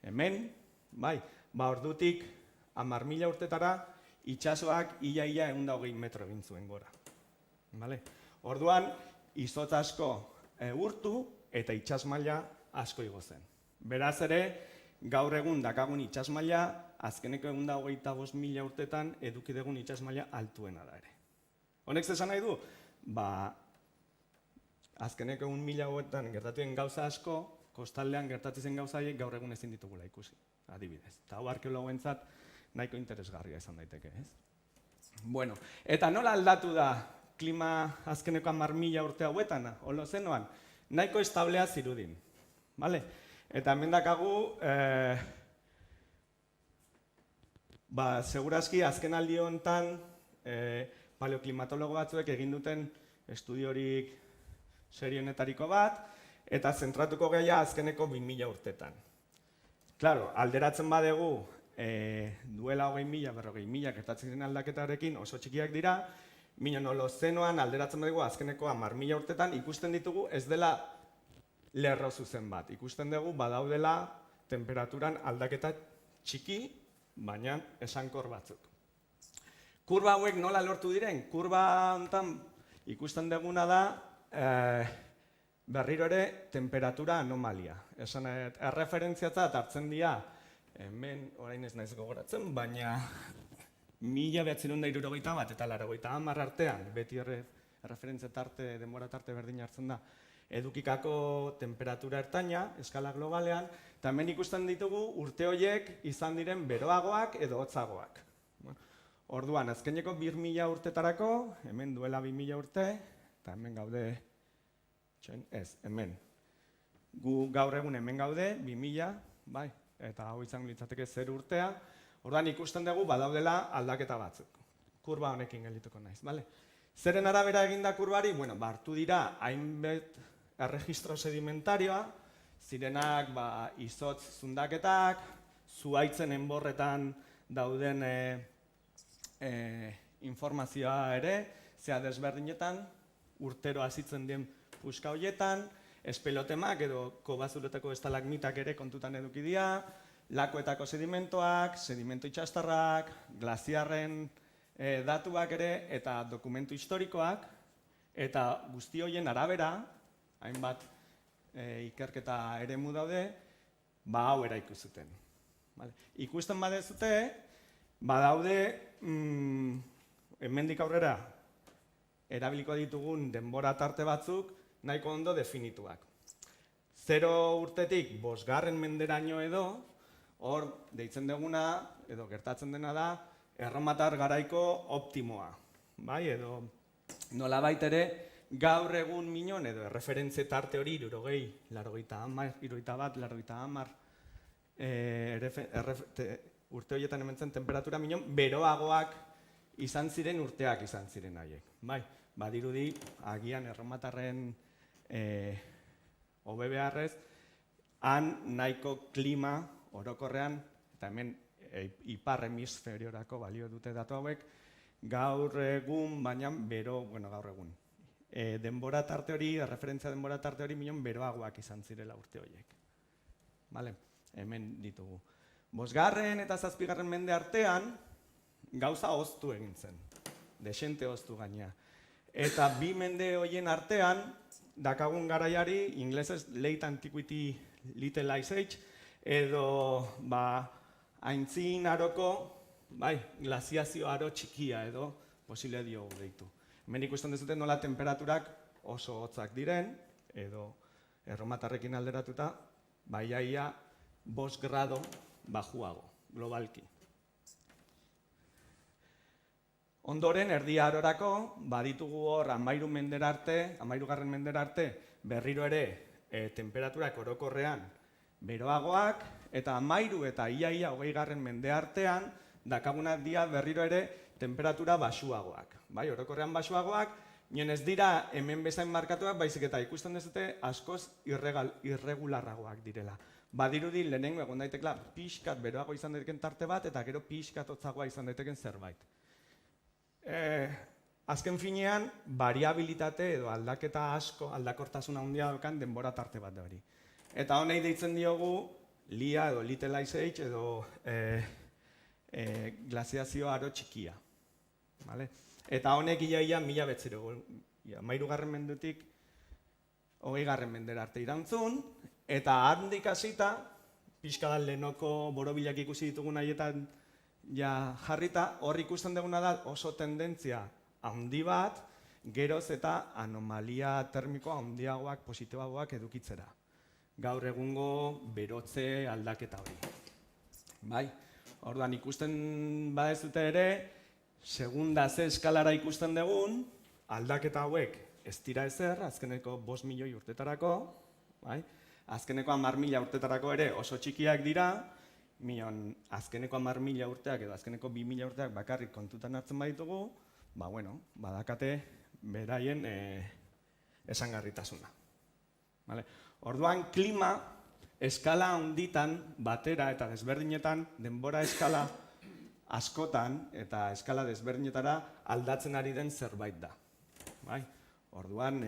hemen, bai, ordutik 10.000 urtetara itsasoak ia 120 metro egin zuen gora. Vale? Orduan, izotz asko urtu eta itsas maila asko igo zen. Beraz ere, gaur egun dakagun itsas maila, azkeneko 125.000 urtetan eduki dugun itsas maila altuena da ere. Honek zesan nahi du? Azkeneko 1.000 urtetan gertatuen gauza asko, kostaldean gertatzen zen gauza haiek gaur egun ezin ditugula ikusi, adibidez. Eta hau arkeologoentzat nahiko interesgarria izan daiteke, ez? Bueno, eta nola aldatu da klima azkeneko 10.000 urte hauetan, Holozenoan? Nahiko establea zirudin, bale? Eta hemen dakagu, segurazki azken aldi honetan paleoklimatologo batzuek egin duten estudiorik serionetariko bat, eta zentratuko gehiago azkeneko 2.000 urtetan. Claro, alderatzen badegu duela 20.000, 40.000 gertatzen ziren aldaketarekin oso txikiak dira, minon Holozenoan alderatzen badegu azkeneko 10.000 urtetan ikusten ditugu ez dela lerro zuzen bat. Ikusten dugu badaudela temperaturan aldaketa txiki, baina esankor batzuk. Kurba hauek nola lortu diren? Kurba honetan ikusten duguna da berriro ere temperatura anomalia. Esan erreferentziatzat hartzen dira, hemen orain ez naiz gogoratzen, baina 1960 bat eta 1980 artean, beti erreferentzia tarte, denbora tarte berdin hartzen da, edukikako temperatura ertaina, eskala globalean, eta hemen ikusten ditugu urte horiek izan diren beroagoak edo hotzagoak. Orduan, azkeneko 2.000 urtetarako, hemen duela 2.000 urte, eta hemen gaude, hemen. Gu gaur egun hemen gaude, 2.000, bai, eta hau izango litzateke 0 urtea, orduan ikusten dugu badaudela aldaketa batzuk. Kurba honekin geldituko naiz, bale? Zeren arabera eginda kurbari, hartu dira hainbat erregistro sedimentarioa, zirenak izotz zundaketak, zuhaitzen enborretan dauden informazioa ere, zea desberdinetan, urtero hasitzen den puska horietan, espelotemak edo kobazuletako estalagmitak ere kontutan eduki dira, lakoetako sedimentoak, sedimento itxastarrak, glaziarren datuak ere eta dokumentu historikoak, eta guzti horien arabera, hainbat ikerketa eremu daude, hau eraiku zuten. Ikusten badezute, badaude hemendik aurrera erabiliko ditugun denbora tarte batzuk nahiko ondo definituak. 0 urtetik 5. menderaino edo, hor deitzen duguna, edo gertatzen dena da, erromatar garaiko optimoa. Edo nolabait ere, gaur egun minon, edo erreferentze tarte hori, 60, 81, urte horietan hemen zen temperatura minon, beroagoak izan ziren urteak izan ziren haiek. Badirudi, agian erromatarren hobe beharrez, han nahiko klima orokorrean, eta hemen ipar hemisferiorako balio dute datu hauek, gaur egun, baina gaur egun. Denbora tarte hori, erreferentzia denbora tarte hori minon beroagoak izan zirela urte horiek. Hemen ditugu. 5. eta 7. mende artean, gauza oztu egin zen. Desente oztu gaina. Eta 2 mende horien artean, dakagun garaiari, inglesez Late Antiquity, Little Ice Age, edo aintzin aroko, glaziazio aro txikia edo posible diogu deitu. Hemen ikusten dezuten nola temperaturak oso hotzak diren, edo erromatarrekin alderatuta, ia 5 grado bajuago, globalki. Ondoren, erdi arorako, baditugu hor 13. mendera arte, berriro ere temperaturak orokorrean beroagoak, eta 13 eta ia 20. mende artean dakagunak dira berriro ere temperatura baxuagoak. Bai, orokorrean baxuagoak, nien ez dira hemen bezain markatuak, baizik eta ikusten dezute askoz irregularragoak direla. Badirudi lehenengo egon daitekela pixkat beroago izan daiteken tarte bat, eta gero pixkat hotzagoa izan daiteken zerbait. Azken finean, variabilitate edo aldaketa asko, aldakortasun handia daukan denbora tarte bat da hori. Eta honei deitzen diogu LIA edo Little Ice Age edo glaziazio aro txikia. Eta honek ia 1300 mendutik 20. mendera arte irantzun, eta handik hasita, pixka da lehenoko borobilak ikusi ditugun haietan jarrita, hor ikusten duguna da oso tendentzia handi bat, geroz eta anomalia termiko handiagoak, positiboagoak edukitzera. Gaur egungo berotze aldaketa hori. Bai, orduan ikusten badezute ere, segunda ze eskalara ikusten dugun, aldaketa hauek ez dira ezer, azkeneko 5 milioi urtetarako, bai? Azkeneko 10.000 urtetarako ere oso txikiak dira, azkeneko 10.000 urteak edo azkeneko 2.000 urteak bakarrik kontutan hartzen baditugu, badakate beraien esangarritasuna. Orduan, klima eskala handitan, batera eta desberdinetan, denbora eskala askotan eta eskala desberdinetara aldatzen ari den zerbait da. Orduan,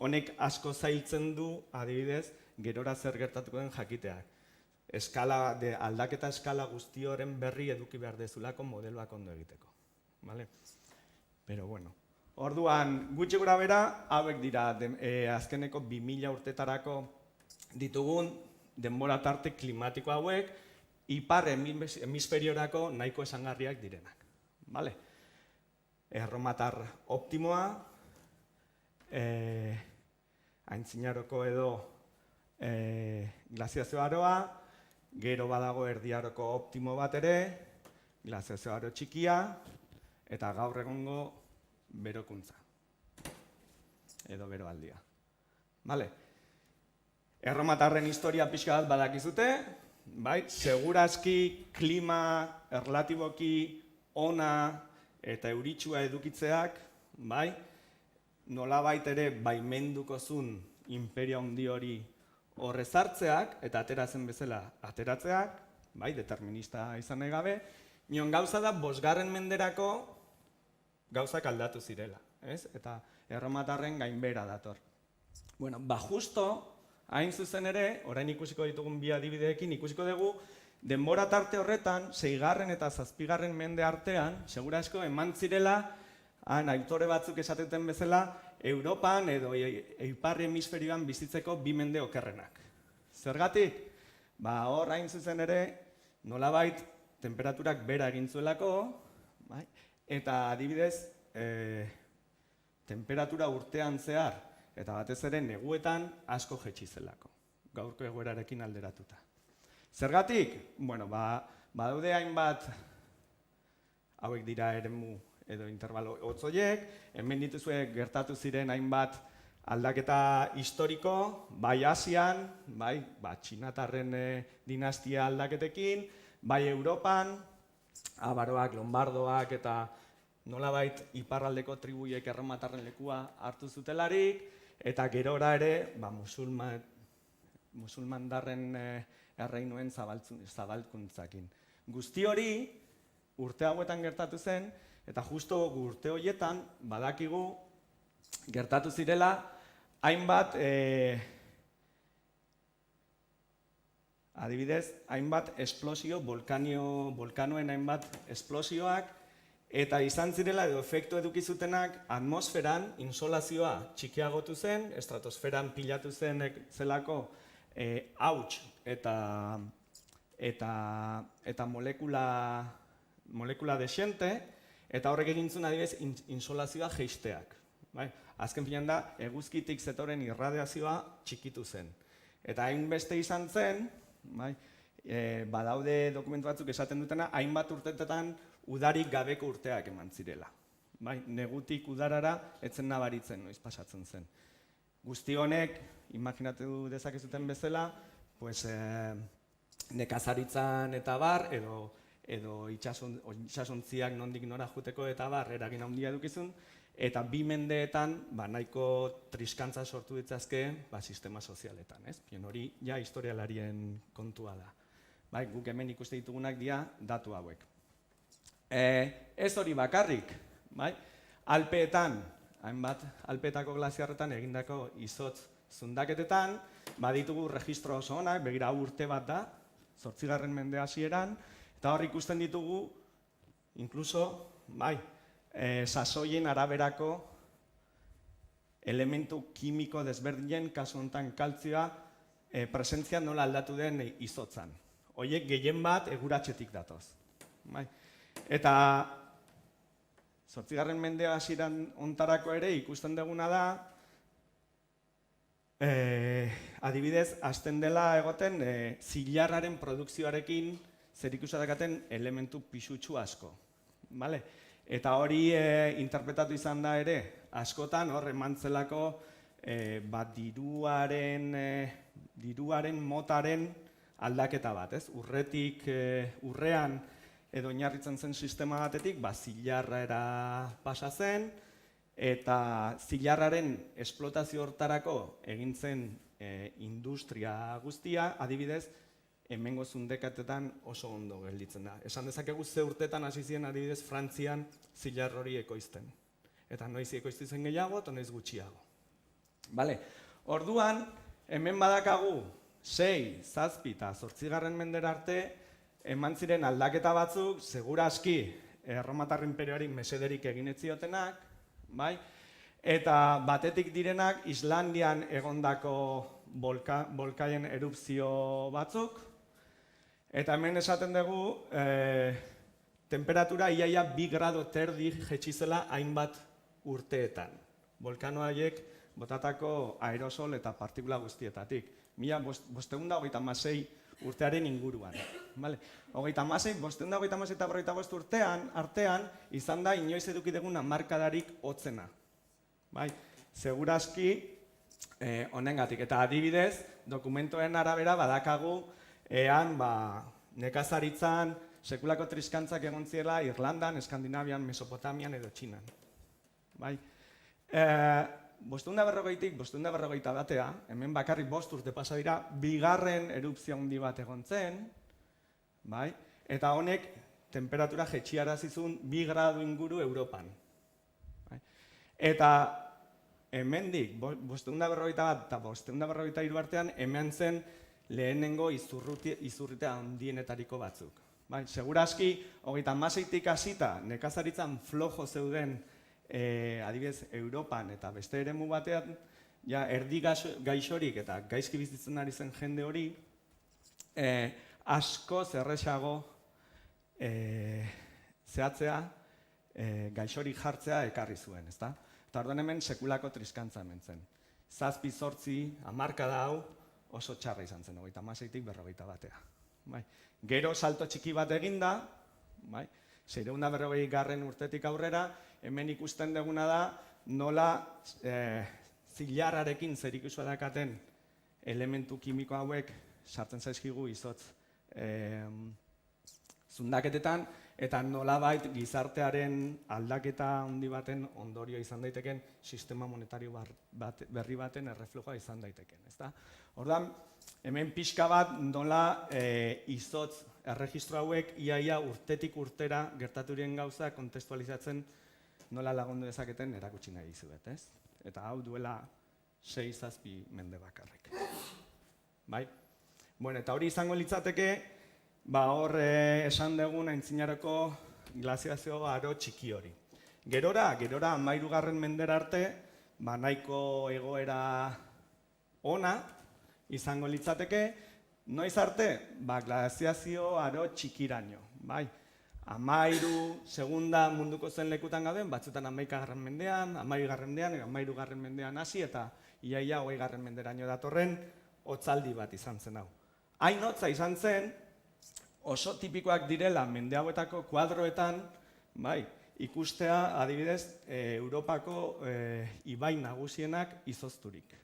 honek asko zailtzen du, adibidez, gerora zer gertatuko den jakiteak. Aldaketa eskala guzti horren berri eduki behar dezulako modeloak ondo egiteko. Pero bueno. Orduan, gutxi gora bera, hauek dira azkeneko 2000 urtetarako ditugun denbora tarte klimatiko hauek, ipar hemisferiorako nahiko esangarriak direnak. Erromatar optimoa, aintzinaroko edo glaziazio aroa, gero badago erdiaroko optimo bat ere, glaziazio aro txikia, eta gaur egungo berokuntza. Edo beroaldia. Erromatarren historia pixka bat badakizute, segurazki klima erlatiboki ona eta euritsua edukitzeak, nolabait ere baimenduko zuen imperio handi hori horrezartzeak, eta ateratzen bezala ateratzeak, determinista izan nahi gabe, nion gauza da 5. menderako gauzak aldatu zirela, eta erromatarren gainbera dator. Justo, hain zuzen ere, orain ikusiko ditugun bi adibideekin ikusiko dugu, denbora tarte horretan, 6. eta 7. mende artean, segura asko eman zirela, autore batzuk esateten bezala, Europan edo ipar hemisferioan bizitzeko 2 mende okerrenak. Zergatik? Hor hain zuzen ere, nolabait temperaturak bera egin zuelako, eta adibidez, temperatura urtean zehar, eta batez ere neguetan asko jetxi zelako, gaurko egoerarekin alderatuta. Zergatik? Badaude hainbat, hauek dira eremu edo intervalo hotzoiek, hemen dituzue gertatu ziren hainbat aldaketa historiko, bai Asian, Txinatarren dinastia aldaketekin, bai Europan, Avaroak, Lombardoak eta nolabait iparraldeko tribuiek erromatarren lekua hartu zutelarik, eta gerora ere musulmandarren erreinuen zabalkuntzakin. Guzti hori urte hauetan gertatu zen, eta justo urte horietan badakigu gertatu zirela hainbat, adibidez, hainbat esplosio, volkanoen hainbat esplosioak, eta izan zirela edo efektu edukizutenak atmosferan insolazioa txikiagotu zen, estratosferan pilatu zen zelako hauts eta molekula desiente, eta horrek egintzun adibidez insolazioa jeisteak. Azken finean da, eguzkitik zetoren irradiazioa txikitu zen. Eta hainbeste izan zen, badaude dokumentu batzuk esaten dutena, hainbat urteetan udarik gabeko urteak eman zirela. Negutik udarara etzen nabaritzen noiz pasatzen zen. Guzti honek, imaginatu dezakezuten bezala, nekazaritzan eta bar, edo itsasontziak nondik nora juteko eta bar, eragin handia edukizun, eta 2 mendeetan nahiko triskantza sortu ditzazke sistema sozialetan, ez? Hori ja historialarien kontua da. Bai, guk hemen ikuste ditugunak dira datu hauek. Ez hori bakarrik, bai? Alpeetan, hainbat alpeetako glaziarretan egindako izotz zundaketetan, baditugu registro oso onak, begira urte bat da, 8. mende hasieran, eta hor ikusten ditugu, inkluso, sasoien araberako elementu kimiko desberdinen, kasu honetan kaltzioa, presentzia nola aldatu den izotzan. Horiek gehien bat eguratxetik datoz. Eta 8. mende hasieran ontarako ere ikusten duguna da, adibidez, hasten dela egoten zilarraren produkzioarekin zerikusia daukaten elementu pisutsu asko. Eta hori interpretatu izan da ere, askotan hor emantzelako diruaren motaren aldaketa bat, ez? Urrean edo oinarritzen zen sistema batetik, zilarra pasa zen, eta zilarraren esplotazio hortarako egin zen industria guztia, adibidez, hemengo zundekatetan oso ondo gelditzen da. Esan dezakegu ze urtetan hasi ziren adibidez Frantzian zilar hori ekoizten. Eta noiz ekoizten gehiago, eta noiz gutxiago. Orduan, hemen badakagu 6, 7 eta 8. mendera arte eman ziren aldaketa batzuk, segura aski Erromatar Inperioari mesederik egin ez ziotenak, eta batetik direnak Islandian egondako bolkaien erupzio batzuk, eta hemen esaten dugu temperatura iaia 2 grado terdi jetxizela hainbat urteetan. Volkano haiek botatako aerosol eta partikula guztietatik. 1526 urtearen inguruan. 1526 eta 45 urtean artean izan da inoiz eduki dugun hamarkadarik hotzena. Segurazki honengatik. Eta adibidez, dokumentoen arabera badakagu ean nekazaritzan sekulako triskantzak egon zirela Irlandan, Eskandinavian, Mesopotamian edo Txinan. 540tik 541, hemen bakarrik 5 urte pasa dira, 2. erupzio handi bat egon zen, eta honek temperatura jetxiarazizun 2 gradu inguru Europan. Eta hemendik 541 eta 543 artean hemen zen lehenengo izurritea handienetariko batzuk. Segurazki, 36tik hasita nekazaritzan flojo zeuden adibidez Europan eta beste eremu batean, erdi gaixorik eta gaizki bizitzen ari zen jende hori, asko zerrexago zehatzea, gaixorik jartzea ekarri zuen, ezta? Eta orduan hemen sekulako triskantza hemen zen. 7-8 hamarkada hau oso txarra izan zen, 36tik 41. Gero salto txiki bat eginda, 640 urtetik aurrera, hemen ikusten duguna da nola zilarrarekin zerikusia daukaten elementu kimiko hauek sartzen zaizkigu izotz zundaketetan, eta nolabait gizartearen aldaketa handi baten ondorio izan daiteken sistema monetario berri baten erreflejoa izan daiteken. Orduan, hemen pixka bat nola izotz erregistro hauek iaia urtetik urtera gertaturen gauza kontestualizatzen nola lagundu dezaketen erakutsi nahi dizuet, ez? Eta hau duela 6-7 mende bakarrik. Eta hori izango litzateke, hor esan dugun aintzinaroko glaziazio aro txiki hori. Gerora 13. mendera arte, nahiko egoera ona izango litzateke, noiz arte, glaziazio aro txikiraino. 13. segunda munduko zen lekutan gauden, batzutan 11. mendean, 12. mendean, 13. mendean hasi eta iaia 20. menderaino datorren hotzaldi bat izan zen hau. Hain hotza izan zen, oso tipikoak direla mende hauetako kuadroetan, ikustea adibidez Europako ibai nagusienak izozturik.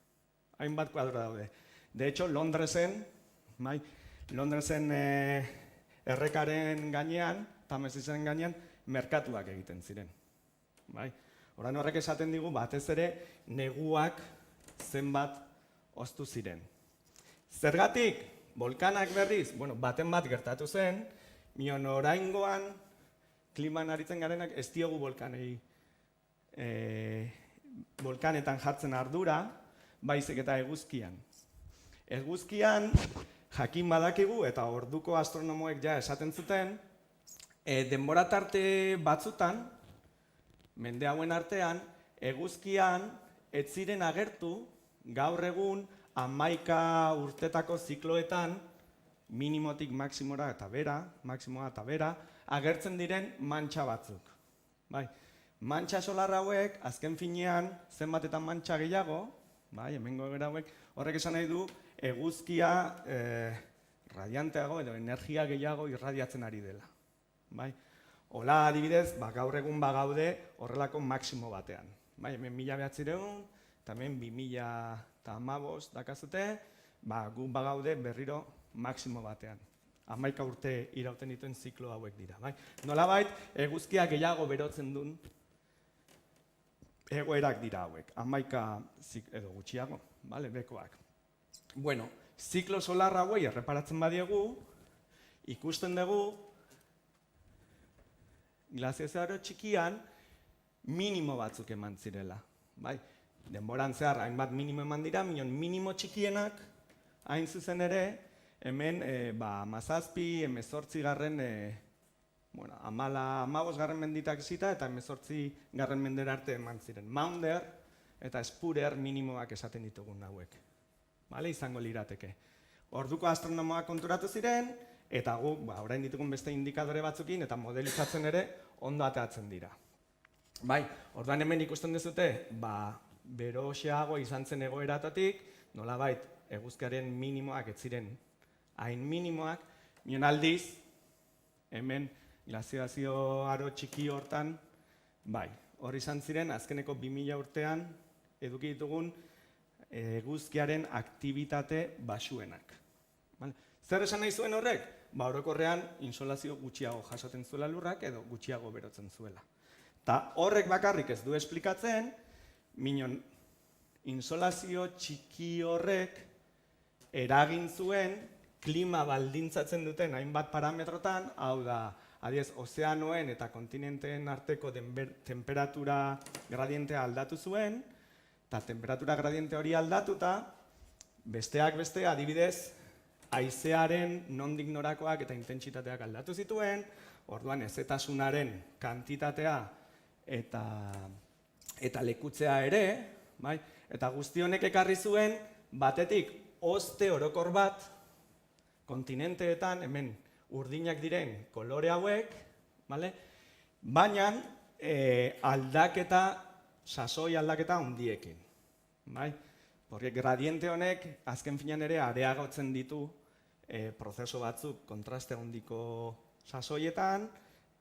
Hainbat kuadro daude. De hecho, Londresen, Bai? Londresen errekaren gainean, Tamesisen gainean, merkatuak egiten ziren. Bai? Orain horrek esaten digu batez ere neguak zenbat oztu ziren. Zergatik, volkanak berriz, baten bat gertatu zen, mion oraingoan kliman aritzen garenak ez diogu volkanetan jartzen ardura, baizik eta eguzkian. Eguzkian, jakin badakigu eta orduko astronomoek ja esaten zuten, denbora tarte batzutan, mende hauen artean, eguzkian ez ziren agertu gaur egun 11 urtetako zikloetan minimotik maximora eta bera, agertzen diren mantxa batzuk. Bai, mantxa solar hauek, azken finean, zenbatetan mantxa gehiago, bai, hemengo egoera hauek, horrek esan nahi du, eguzkia radianteago edo energia gehiago irradiatzen ari dela. Bai? Hola adibidez, gaur egun bagaude horrelako maximo batean. Bai, hemen 1900, eta hemen 2015 dakazute, gu bagaude berriro maximo batean. 11 urte irauten dituen ziklo hauek dira. Bai? Nolabait, eguzkia gehiago berotzen duen egoerak dira hauek. 11 edo gutxiago, bekoak. Bueno, ziklo solar hauei erreparatzen badiegu, ikusten dugu, glaziazio txikian minimo batzuk eman zirela. Bai? Denboran zehar hainbat minimo eman dira, minimo txikienak hain zuzen ere, hemen 17, 18 garren, 15 garren menditak zita eta 18 garren mendera arte eman ziren. Maunder eta Spurer minimoak esaten ditugun hauek. Izango lirateke. Orduko astronomoak konturatu ziren, eta guk orain ditugun beste indikadore batzukin eta modelizatzen ere ondo ateratzen dira. Bai, orduan hemen ikusten duzute, bero xeago izan zen egoeratatik, nolabait eguzkiaren minimoak ez ziren hain minimoak, nion aldiz, hemen glaziazio aro txiki hortan, hor izan ziren azkeneko 2000 urtean eduki ditugun eguzkiaren aktibitate basuenak. Zer esan nahi zuen horrek? Orokorrean insolazio gutxiago jasoten zuela lurrak edo gutxiago berotzen zuela. Ta horrek bakarrik ez du esplikatzen, minon insolazio txiki horrek eragin zuen klima baldintzatzen duten hainbat parametrotan, hau da, adiez, ozeanoen eta kontinenteen arteko temperatura gradientea aldatu zuen, eta temperatura gradiente hori aldatuta, besteak beste, adibidez, haizearen nondik norakoak eta intentsitateak aldatu zituen, orduan hezetasunaren kantitatea eta lekutzea ere, eta guzti honek ekarri zuen, batetik hozte orokor bat, kontinenteetan, hemen urdinak diren kolore hauek, baina aldaketa, sasoi aldaketa handiekin. Porque gradiente honek azken finean ere areagotzen ditu prozeso batzuk kontraste handiko sasoietan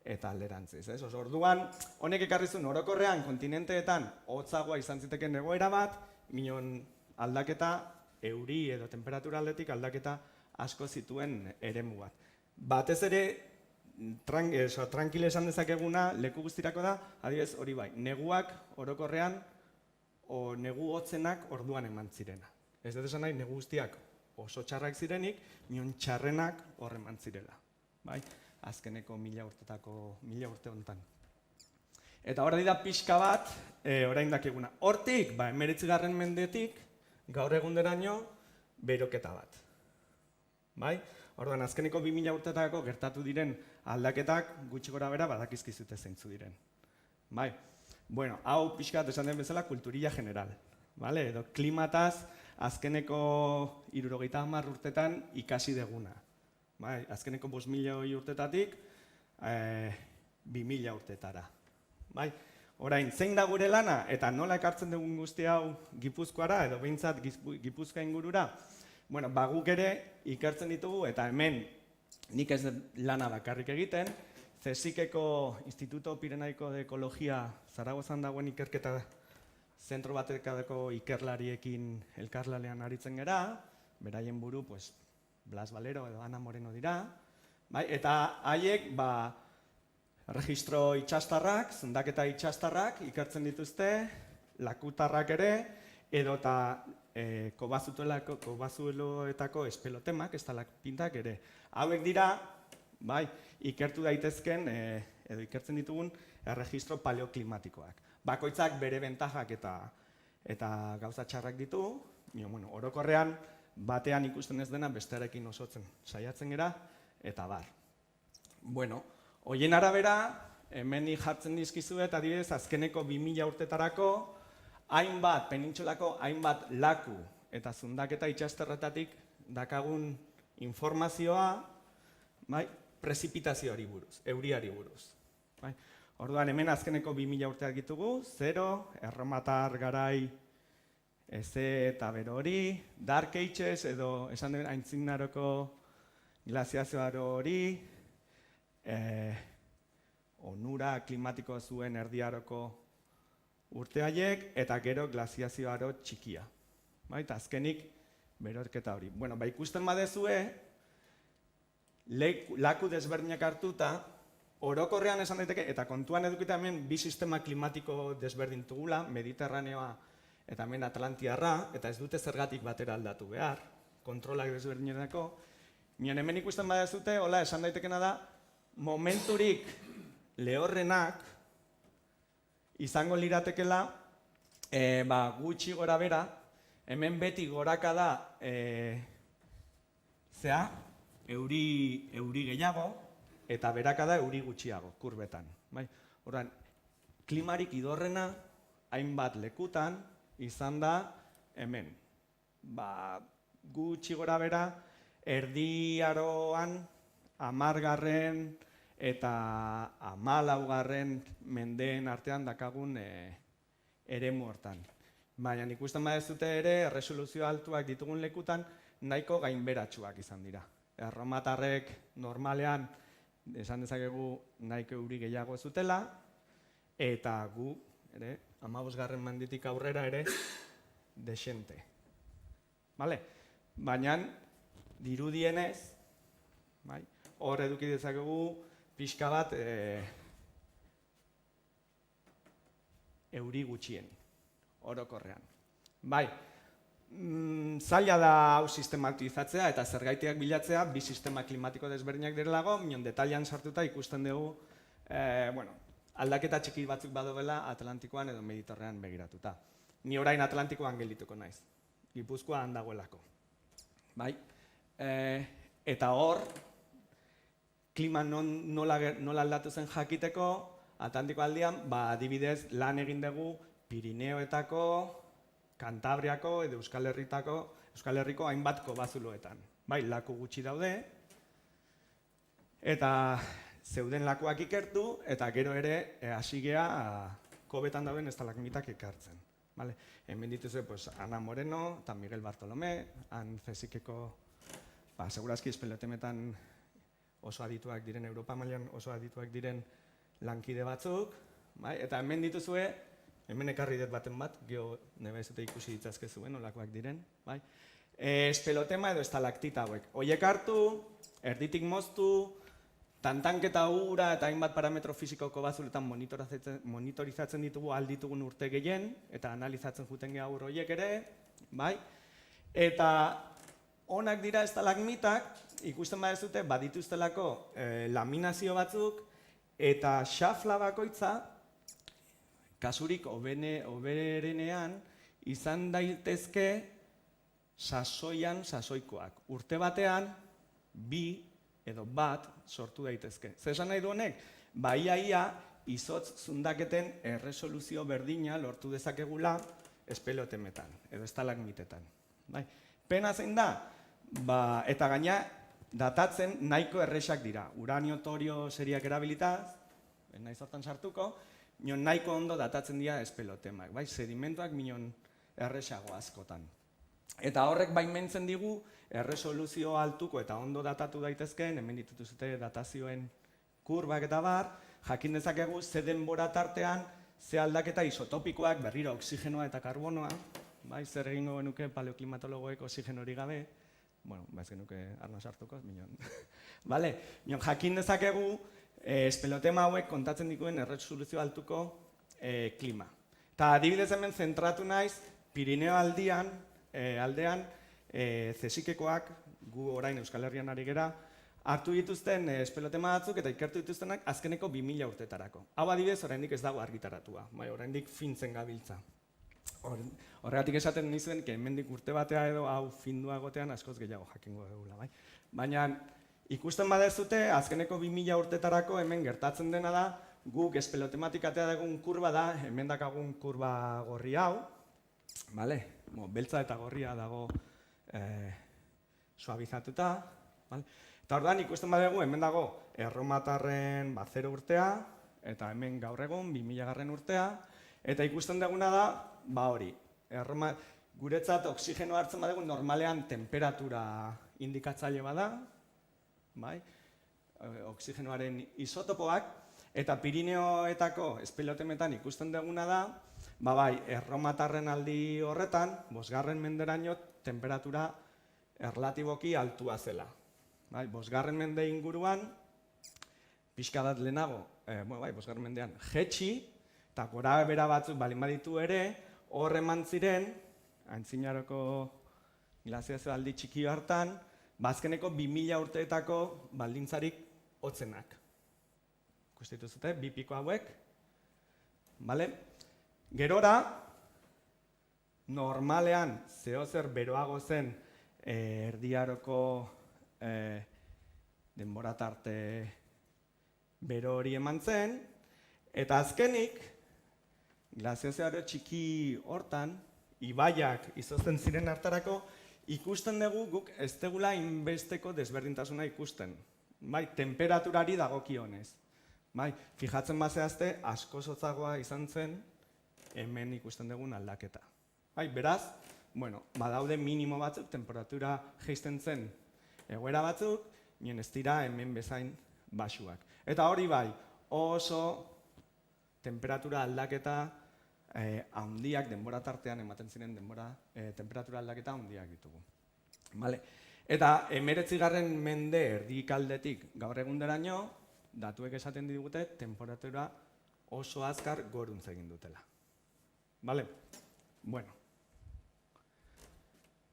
eta alderantziz. Orduan, honek ekarri zuen orokorrean kontinenteetan hotzagoa izan ziteken egoera bat, minon aldaketa euri edo temperatura aldetik aldaketa asko zituen eremu bat. Batez ere, tranquil esan dezakeguna leku guztirako da, adibidez hori bai, neguak orokorrean negu hotzenak orduan eman zirena. Ez dut esan nahi, negu guztiak oso txarrak zirenik, mion txarrenak hor eman zirela. Azkeneko 1000 urte honetan. Eta hor da pixka bat, orain dakiguna. Hortik, 19. mendetik, gaur egunderaino, beroketa bat. Orduan, azkeneko 2000 urtetako gertatu diren aldaketak gutxi gora bera badakizkizute zeintzu diren. Bueno, hau pixka bat esan den bezala kulturilla general. Edo klimataz azkeneko 70 urtetan ikasi deguna. Azkeneko 5.000 urtetatik 2000 urtetara. Orain, zein da gure lana eta nola ekartzen dugun guzti hau Gipuzkoara edo behintzat Gipuzkoa ingurura? Bueno, guk ere ikertzen ditugu eta hemen nik ez lana bakarrik egiten, CSIC-eko Instituto Pirenaiko de Ekologia Zaragozan dagoen ikerketa zentro batekadeko ikerlariekin elkarlanean aritzen gera, beraien buru Blas Valero edo Ana Moreno dira, bai? Eta haiek registro itxastarrak, zundaketa itxastarrak ikertzen dituzte, lakutarrak ere, edota kobazuloetako espelotemak, estalaktintak ere. Hauek dira, bai, ikertu daitezken, edo ikertzen ditugun, erregistro paleoklimatikoak. Bakoitzak bere bentajak eta gauza txarrak ditu, orokorrean, batean ikusten ez dena bestearekin osotzen saiatzen gera, eta bar. Horien arabera, hemen jartzen dizkizuet, adibidez, azkeneko 2000 urtetarako, hainbat, penintxolako hainbat laku eta zundaketa itxasterretatik dakagun informazioa, prezipitazioari buruz, euriari buruz. Orduan, hemen azkeneko 2000 urteak ditugu, 0, erromatar garai, eze eta bero hori, Dark Ages edo esan den aintzinaroko glaziazioaro hori, onura klimatiko zuen erdiaroko urte haiek, eta gero glaziazioaro txikia. Eta azkenik, berorketa hori. Ikusten badezue, laku desberdinak hartuta, orokorrean esan daiteke, eta kontuan edukita hemen bi sistema klimatiko desberdin dugula, Mediterraneoa eta hemen Atlantiarra, eta ez dute zergatik batera aldatu behar, kontrolak desberdinetako. Hemen ikusten badezute, hola, esan daitekena da, momenturik lehorrenak izango liratekela, gutxi gora bera, hemen beti goraka da, euri gehiago, eta beraka da euri gutxiago, kurbetan. Horren, klimarik idorrena, hainbat lekutan, izan da, hemen. Gutxi gora bera, erdiaroan, 10. eta 14. mendeen artean dakagun eremu hortan. Baina ikusten badezute ere, erresoluzio altuak ditugun lekutan, nahiko gainberatsuak izan dira. Erromatarrek normalean, esan dezakegu nahiko euri gehiago zutela, eta gu, 15. mendetik aurrera ere, desente. Baina, dirudienez, hor eduki dezakegu pixka bat euri gutxien, orokorrean. Zaila da hau sistematizatzea eta zergaitiak bilatzea bi sistema klimatiko desberdinak direlago, minon detailan sartuta ikusten dugu aldaketa txiki batzuk badogela Atlantikoan edo Mediterranean begiratuta. Ni orain Atlantikoan geldituko naiz, Gipuzkoan dagoelako. Eta hor, klima nola aldatu zen jakiteko, Atlantiko aldian, adibidez lan egin dugu Pirineoetako, Kantabriako edo Euskal Herriko hainbat kobazuloetan. Laku gutxi daude, eta zeuden lakuak ikertu, eta gero ere hasi gea kobetan dauden estalagmitak ikertzen. Hemen dituzue Ana Moreno eta Miguel Bartolomé, han fizikeko, segurazki espelotemetan oso adituak diren, Europa mailan oso adituak diren lankide batzuk, eta hemen dituzue, hemen ekarri dut baten bat, geho nebezete ikusi ditzazke zuen, olakoak diren, espelotema edo estalaktita hauek. Hoiek hartu, erditik moztu, tantanketa ura eta hainbat parametro fisikoko bazuletan monitorizatzen ditugu alditugun urte gehien, eta analizatzen juten geha horiek ere, eta onak dira estalagmitak, ikusten badezute, badituztelako laminazio batzuk, eta xafla bakoitza, kasurik oberenean, izan daitezke sasoikoak. Urte batean, 2 edo 1 sortu daitezke. Zer esan nahi du honek? Ia izotz zundaketen erresoluzio berdina lortu dezakegula espelotemetan, edo estalagmitetan. Pena zein da? Eta gaina, datatzen nahiko erresak dira. Uranio, torio seriak erabilitaz, nahi zortan sartuko, nahiko ondo datatzen dira espelotemak. Sedimentuak minon erresago askotan. Eta horrek baimentzen digu, erresoluzio altuko eta ondo datatu daitezkeen, hemen dituzute datazioen kurbak eta bar, jakin dezakegu ze denbora tartean, ze aldaketa isotopikoak, berriro oxigenoa eta karbonoa, zer egingo genuke paleoklimatologoek oxigeno hori gabe, bueno, ez genuke arna sartuko, minon. Vale, minon jakin dezakegu, espelotema hauek kontatzen dituen erresoluzio altuko klima. Eta adibidez hemen zentratu naiz, Pirineo aldean, CSIC-ekoak, gu orain Euskal Herrian ari gera, hartu dituzten espelotema batzuk eta ikertu dituztenak azkeneko 2000 urtetarako. Hau adibidez, oraindik ez dago argitaratua, oraindik fintzen gabiltza. Horregatik esaten nizuen, hemendik urte batea edo hau findua egotean askoz gehiago jakingo dugula, bai? Baina ikusten badezute, azkeneko 2000 urtetarako hemen gertatzen dena da, guk espelotematik atea dugun kurba da, hemen dakagun kurba gorri hau, bale? Beltza eta gorria dago suabizatuta, bale? Eta orduan ikusten badugu, hemen dago erromatarren 0 urtea, eta hemen gaur egun 2000 urtea, eta ikusten duguna da, hori, guretzat oxigeno hartzen badugu normalean temperatura indikatzaile bada, bai? Oxigenoaren isotopoak, eta Pirineoetako espelotemetan ikusten duguna da, bai, erromatarren aldi horretan, 5. menderaino temperatura erlatiboki altua zela. 5. mende inguruan, pixka bat lehenago, 5. mendean, jetxi, eta gora bera batzuk balin baditu ere, hor eman ziren, antzinaroko glaziazio aldi txiki hartan, azkeneko 2000 urteetako baldintzarik hotzenak. Ikustitu zute, 2 piko hauek. Gerora, normalean zehozer beroago zen erdiaroko denbora tarte bero hori eman zen, eta azkenik, glaziazioaro txiki hortan, ibaiak izozten ziren hartarako, ikusten dugu guk ez degula inbesteko desberdintasuna ikusten. Temperaturari dagokionez. Fijatzen bazehazte, asko zotzagoa izan zen, hemen ikusten dugun aldaketa. Beraz, badaude minimo batzuk, temperatura jaisten zen egoera batzuk, nien ez dira hemen bezain basuak. Eta hori oso temperatura aldaketa handiak denbora tartean ematen ziren temperatura aldaketa handiak ditugu. Eta 19. mende erdikaldetik gaur egunderaino, datuek esaten digute temperatura oso azkar goruntz egin dutela.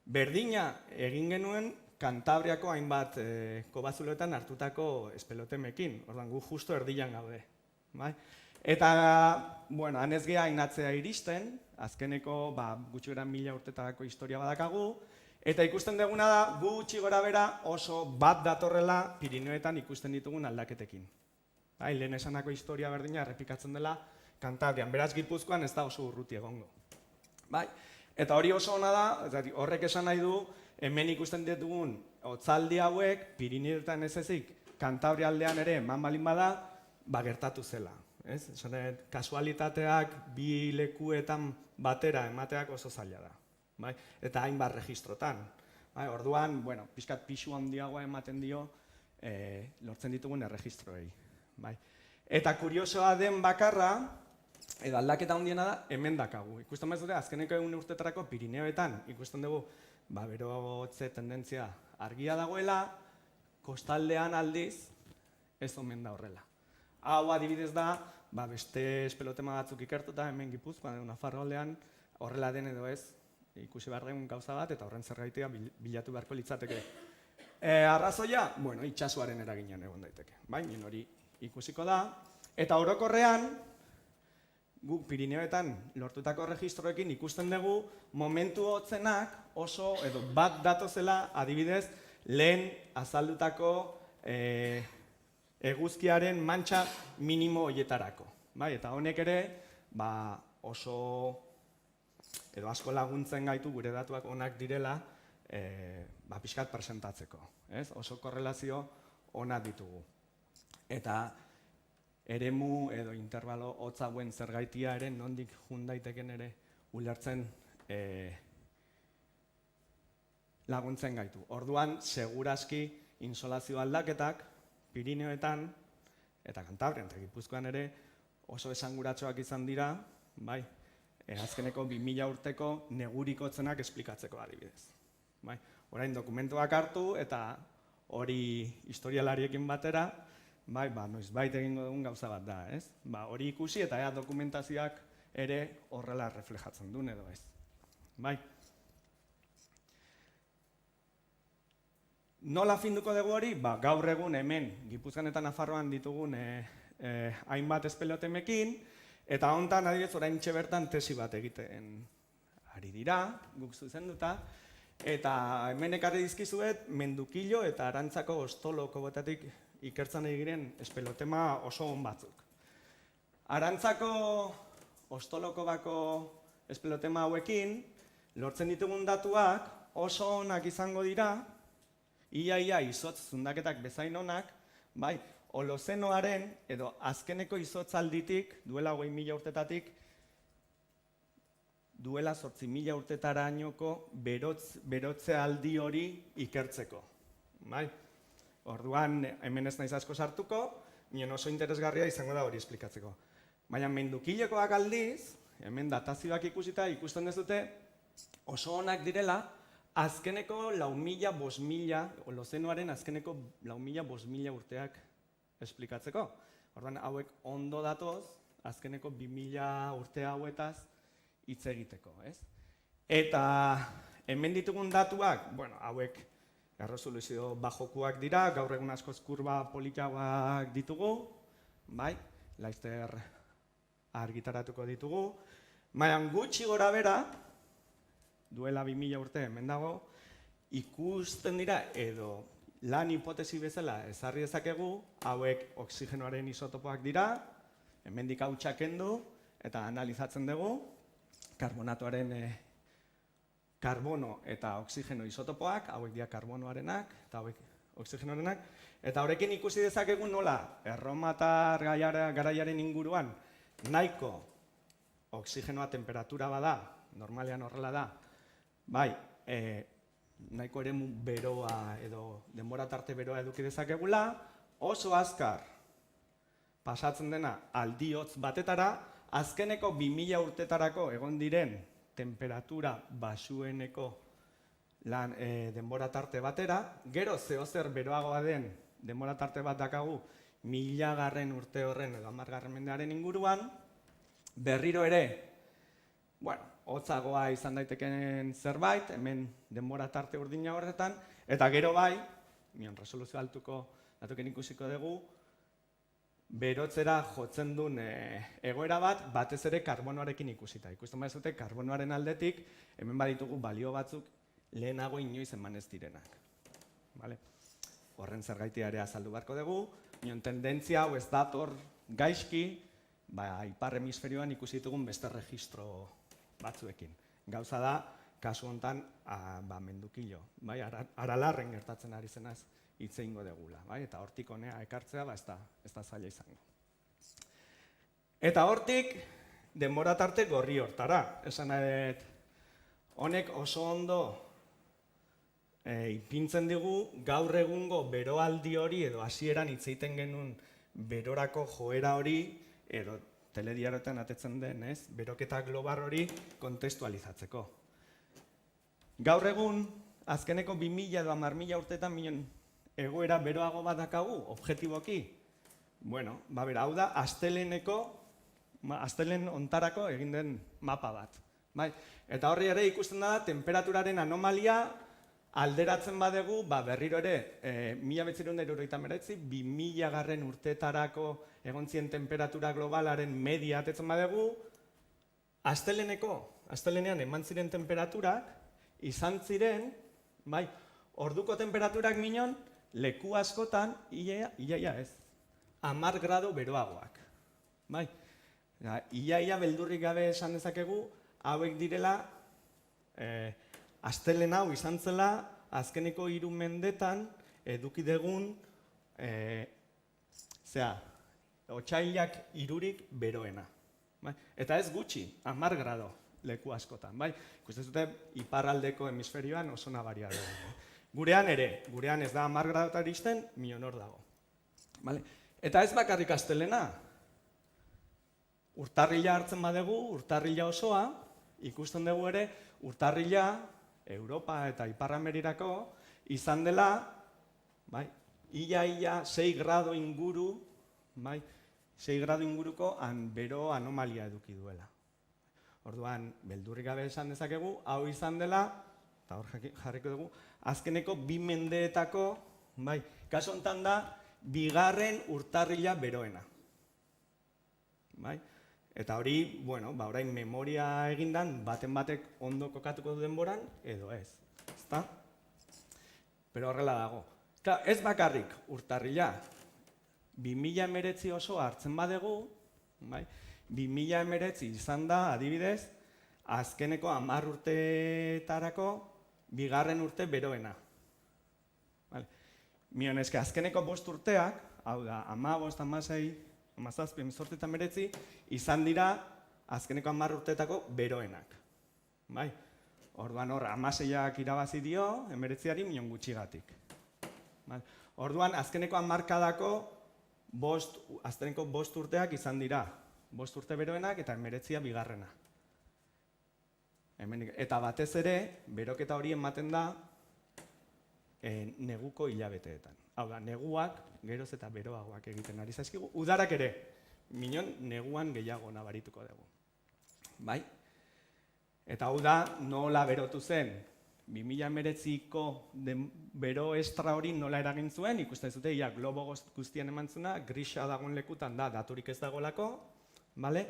Berdina egin genuen Kantabriako hainbat kobazuloetan hartutako espelotemekin, ordan gu justo erdian gaude. Eta, han ez geha inatzea iristen, azkeneko gutxi gara 1000 urtetarako historia badakagu, eta ikusten duguna da, gutxi gora bera oso bat datorrela Pirineoetan ikusten ditugun aldaketekin. Lehen esanako historia berdina errepikatzen dela Kantabrian, beraz Gipuzkoan ez da oso urruti egongo. Eta hori oso ona da, horrek esan nahi du, hemen ikusten ditugun hotzaldi hauek, Pirineoetan ez ezik, Kantabria aldean ere eman balin bada, gertatu zela. Kasualitateak bi lekuetan batera emateak oso zaila da. Eta hainbat registrotan. Orduan, pixkat pixu handiagoa ematen dio lortzen ditugun erregistroei. Eta kuriosoa den bakarra, edo aldaketa handiena da, hemen dakagu. Ikusten bezute, azkeneko 1 urtetarako Pirineoetan ikusten dugu berotze tendentzia argia dagoela, kostaldean aldiz ez omen da horrela. Hau adibidez da, beste espelotema batzuk ikertuta hemen Gipuzkoan, Nafarroaldean, horrela den edo ez, ikusi behar dugun gauza bat, eta horren zergaitia bilatu beharko litzateke. Arrazoia, itxasuaren eraginean egon daiteke. Baina hori ikusiko da, eta orokorrean, guk Pirineoetan lortutako registroekin ikusten dugu momentu hotzenak oso, edo bat datozela adibidez, lehen azaldutako eguzkiaren mantxa minimo horietarako. Eta honek ere oso, edo asko laguntzen gaitu gure datuak onak direla pixkat presentatzeko. Oso korrelazio onak ditugu. Eta eremu edo intervalo hotz hauen zergaitia ere nondik jun daiteken ere ulertzen laguntzen gaitu. Orduan, seguraski insolazio aldaketak Pirineoetan eta Kantabrian eta Gipuzkoan ere oso esanguratsuak izan dira, azkeneko 2000 urteko negurik hotzenak esplikatzeko adibidez. orain dokumentuak hartu eta hori historialariekin batera, noizbait egingo dugun gauza bat da, ez? Hori ikusi eta ea dokumentazioak ere horrela reflejatzen duen edo ez. Bai. Nola finduko dugu hori? Gaur egun hemen, Gipuzkoan eta Nafarroan ditugun hainbat espelotemekin, eta hontan adibidez oraintxe bertan tesi bat egiten ari dira, guk zuzenduta, eta hemen ekarri dizkizuet Mendukillo eta Arantzako ostoloko botatik ikertzen egiren espelotema oso on batzuk. Arantzako ostoloko bako espelotema hauekin, lortzen ditugun datuak oso onak izango dira, ia izotz zundaketak bezain onak, Holozenoaren edo azkeneko izotzalditik, duela 20.000 urtetatik, duela 8.000 urtetarainoko berotze aldi hori ikertzeko. Orduan, hemen ez naiz asko sartuko, nien oso interesgarria izango da hori esplikatzeko. Baina Mendukillokoak aldiz, hemen datazioak ikusita ikusten dezute, oso onak direla, azkeneko 4.000-5.000, Holozenoaren azkeneko 4.000-5.000 urteak esplikatzeko. Orduan, hauek ondo datoz, azkeneko 2.000 urte hauetaz hitz egiteko, ez? Eta hemen ditugun datuak, hauek erresoluzio bajokuak dira, gaur egun askoz kurba politagoak ditugu, laizter argitaratuko ditugu, baina gutxi gora bera, duela 2.000 urte hemen dago, ikusten dira edo lan hipotesi bezala ezarri dezakegu, hauek oxigenoaren isotopoak dira, hemendik hautsak kendu eta analizatzen dugu, karbonatoaren karbono eta oxigeno isotopoak, hauek dira karbonoarenak eta hauek oxigenoarenak, eta horrekin ikusi dezakegu nola erromatar garaiaren inguruan nahiko oxigenoa temperatura bada, normalean horrela da, nahiko eremu beroa edo denbora tarte beroa eduki dezakegula, oso azkar pasatzen dena aldiotz batetara, azkeneko 2.000 urtetarako egon diren temperatura basueneko denbora tarte batera, gero zeozer beroagoa den denbora tarte bat dakagu 1000. Urte horren edo 10. mendearen inguruan, berriro ere, hotzagoa izan daiteken zerbait, hemen denbora tarte urdina horretan, eta gero resoluzio altuko datuken ikusiko dugu, berotzera jotzen duen egoera bat, batez ere karbonoarekin ikusita. Ikusten baduzue, karbonoaren aldetik, hemen baditugu balio batzuk lehenago inoiz eman ez direnak. Horren zergaitia ere azaldu beharko dugu, tendentzia hau ez dator gaizki, ipar hemisferioan ikusi ditugun beste registro batzuekin. Gauza da, kasu honetan, Mendukillo, Aralarren gertatzen ari zenaz hitz egingo degula, eta hortik honea ekartzea ez da zaila izango. Eta hortik, denbora tarte gorri hortara. Esan nahi, honek oso ondo ipintzen digu gaur egungo beroaldi hori edo hasieran hitz egiten genuen berorako joera hori edo telediaroetan atetzen den, beroketa global hori kontestualizatzeko. Gaur egun, azkeneko 2.000 edo 10.000 urteetan egoera beroago bat dakagu, objektiboki. Hau da, astelen ontarako egin den mapa bat. Eta horri ere ikusten da, temperaturaren anomalia alderatzen badegu, berriro ere, 1979, 2000. Urteetarako egon zien temperatura globalaren media atetzen badegu, astelenean eman ziren temperaturak, izan ziren, orduko temperaturak minon, leku askotan, ia ez, 10 grado beroagoak. Ia beldurrik gabe esan dezakegu, hauek direla, astelehen hau izan zela, azkeneko 3 mendetan eduki degun, otsailak 3 beroena. Eta ez gutxi, 10 grado leku askotan. Ikusten zute, iparraldeko hemisferioan oso nabaria dugu. Gurean ere, gurean ez da 10 gradotar izten, hor dago. Eta ez bakarrik astelena, urtarrila hartzen badegu, urtarrila osoa, ikusten dugu ere, urtarrila Europa eta Ipar Amerikako izan dela, bai, ia 6 grado inguru, bai, 6 grado inguruko bero anomalia eduki duela. Orduan, beldurrik gabe esan dezakegu, hau izan dela, eta hor jarriko dugu, azkeneko 2 mendeetako, bai, kasu honetan da, 2. urtarrila beroena. Bai? Eta hori, bueno, orain memoria egindan, baten batek ondo kokatuko du denboran, edo ez. Ezta? Pero horrela dago. Ez bakarrik urtarrila, 2019 oso hartzen badegu, bai? 2019 izan da, adibidez, azkeneko 10 urteetarako 2. urte beroena. Vale. Mion eske azkeneko 5 urteak, hau da, 15, 16, 17, 18 eta 19, izan dira azkeneko 10 urteetako beroenak. Bai? Orduan hor, 16ak irabazi dio, 19ari mion gutxigatik. Bai? Orduan, azkeneko 10 azkeneko 5 urteak izan dira. 5 urte beroenak eta 19a 2. Eta batez ere, beroketa hori ematen da neguko hilabeteetan. Hau da, neguak geroz eta beroagoak egiten ari zaizkigu. Udarak ere, minon neguan gehiago nabarituko dugu. Bai? Eta hau da, nola berotu zen, 2019ko bero estra hori nola eragin zuen, ikusten zute, ia globo guztien emantzuna, grisa dagoen lekutan da, daturik ez dagolako, bale?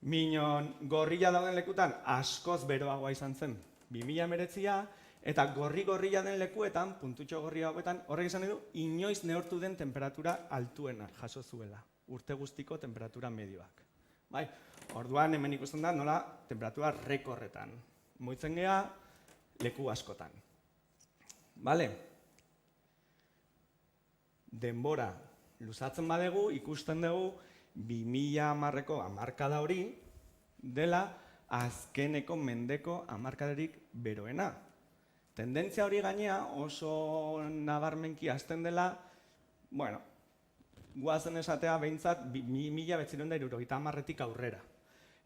Minon gorrila dagoen lekutan askoz beroagoa izan zen 2019a, eta gorri-gorria den lekuetan, puntutxo gorri hauetan, horrek esan du, inoiz neortu den temperatura altuena jaso zuela, urte guztiko temperatura medioak. Bai, orduan hemen ikusten da nola temperatura rekorretan. Moitzen gea leku askotan. Bale? Denbora luzatzen badegu, ikusten dugu 2010ko hamarkada hori dela azkeneko mendeko hamarkadarik beroena. Tendentzia hori gainea oso nabarmenki hasten dela, bueno, guazen esatea behintzat 1970etik aurrera.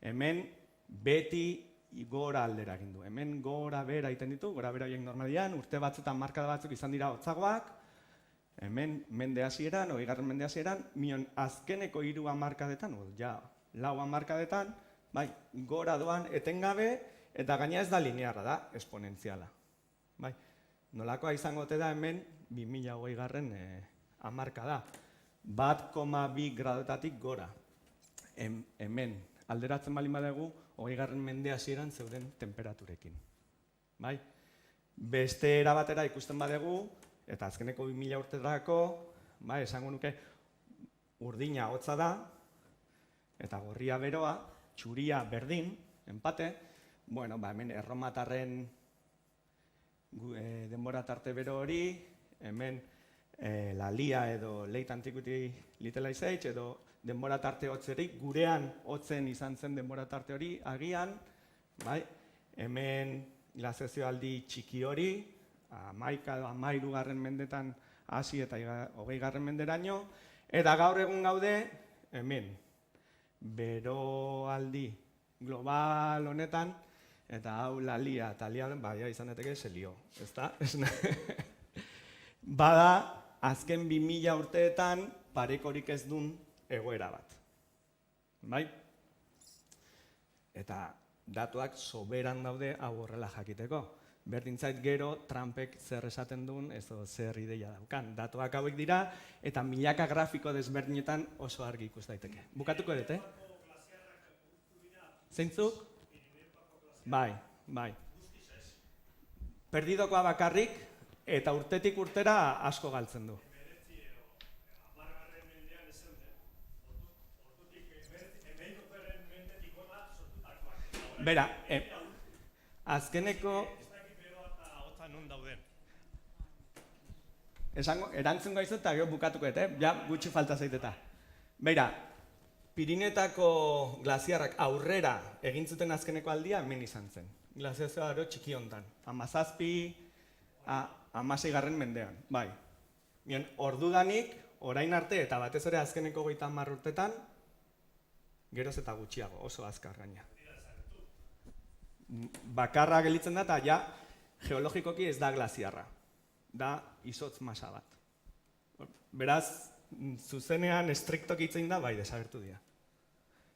Hemen beti gora aldera egin du. Hemen gora bera egiten ditu, gora bera egin normalian, urte batzutan markada batzuk izan dira hotzagoak, hemen mende hasieran, 20. mende hasieran, mion azkeneko 3 hamarkadetan, ja 4 hamarkadetan, bai, gora doan etengabe, eta gaina ez da linearra da, esponentziala. Bai, nolakoa izango ote da hemen 2020 hamarkada. 1,2 gradotatik gora. Hemen, alderatzen baldin badugu, 20. mende hasieran zeuden temperaturekin. Bai? Beste era batera ikusten badugu, eta azkeneko 2000 urterako, bai, esango nuke, urdina hotza da, eta gorria beroa, txuria berdin, enpate, bueno, ba, hemen erromatarren denbora tarte bero hori, hemen la lia edo late antiquity little ice age edo denbora tarte hotzerik, gurean hotzen izan zen denbora tarte hori agian, bai, hemen glaziazioaldi txiki hori, 13. mendetan hasi eta 20. menderaino, eta gaur egun gaude, hemen, beroaldi global honetan, eta hau la lia, eta lia baia izan daiteke selio, ezta? Bada, azken 2000 urteetan parekorik ez dun egoera bat. Bai? Eta datuak soberan daude hau horrela jakiteko. Berdintzait gero Trumpek zer esaten duen, ez zer ideia daukan. Datuak hauek dira eta milaka grafiko desberdinetan oso argi ikus daiteke. Bukatuko dut, Zeintzuk? Bai, bai. Perdidokoa bakarrik eta urtetik urtera asko galtzen du. Bera, azkeneko... Erantzun gaizu eta gero bukatuko ja, gutxi falta zaiteta. Beira, Pirinetako glaziarrak aurrera egin zuten azkeneko aldia hemen izan zen. Glaziazioa aro txiki hontan. 17, 16. mendean, bai. Ordudanik, orain arte eta batez ere azkeneko 30 urtetan, geroz eta gutxiago, oso azkar gaina. Bakarra gelitzen da eta ja, geologikoki ez da glaziarra, da izotz masa bat. Beraz, zuzenean estriktok hitzein da, bai, desagertu dira.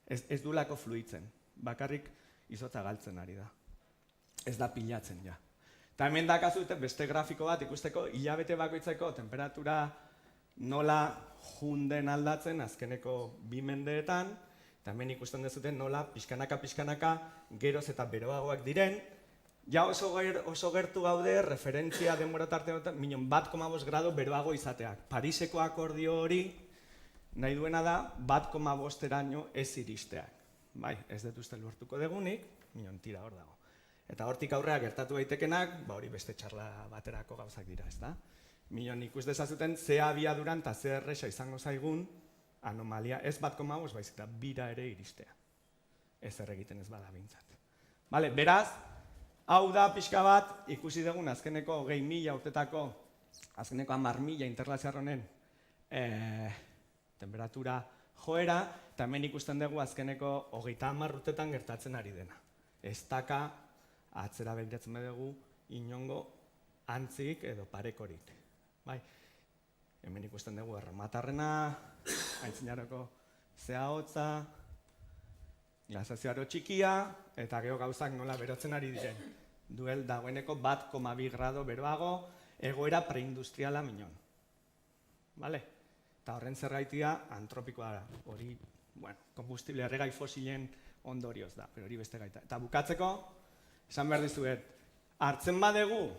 Ez duelako fluitzen, bakarrik izotza galtzen ari da. Ez da pilatzen, ja. Eta hemen dakazute beste grafiko bat ikusteko hilabete bakoitzeko temperatura nola junden aldatzen azkeneko 2 mendeetan, eta hemen ikusten dezuten nola pixkanaka geroz eta beroagoak diren, ja oso gertu gaude referentzia denbora tarte minon 1,5 grado beroago izateak. Pariseko akordio hori nahi duena da 1,5eraino ez iristeak. Bai, ez dut uste lortuko degunik, minon tira hor dago. Eta hortik aurrea gertatu daitekenak, hori beste txarla baterako gauzak dira, ez da? Minon ikus dezazuten ze abiaduran eta ze erresa izango zaigun anomalia ez 1,5, baizik eta 2 ere iristea. Ez egiten ez bada bintzat. Bale, beraz, hau da pixka bat ikusi dugun azkeneko 20.000 urtetako, azkeneko 10.000 interglaziarronen temperatura joera, eta hemen ikusten dugu azkeneko 30 urtetan gertatzen ari dena. Ez daka atzera begiratzen dugu inongo antzik edo parekorik. Bai, hemen ikusten dugu erromatarrena, aintzinaroko zea-hotza, glaziazio txikia, eta gero gauzak nola berotzen ari diren. Duel dagoeneko 1,2 grado beroago, egoera preindustriala minon. Vale? Eta horren zergaitia antropikoa da. Hori, kombustible erregai fosilen ondorioz da, pero hori beste gaita. Eta bukatzeko, esan behar dizuet, hartzen badegu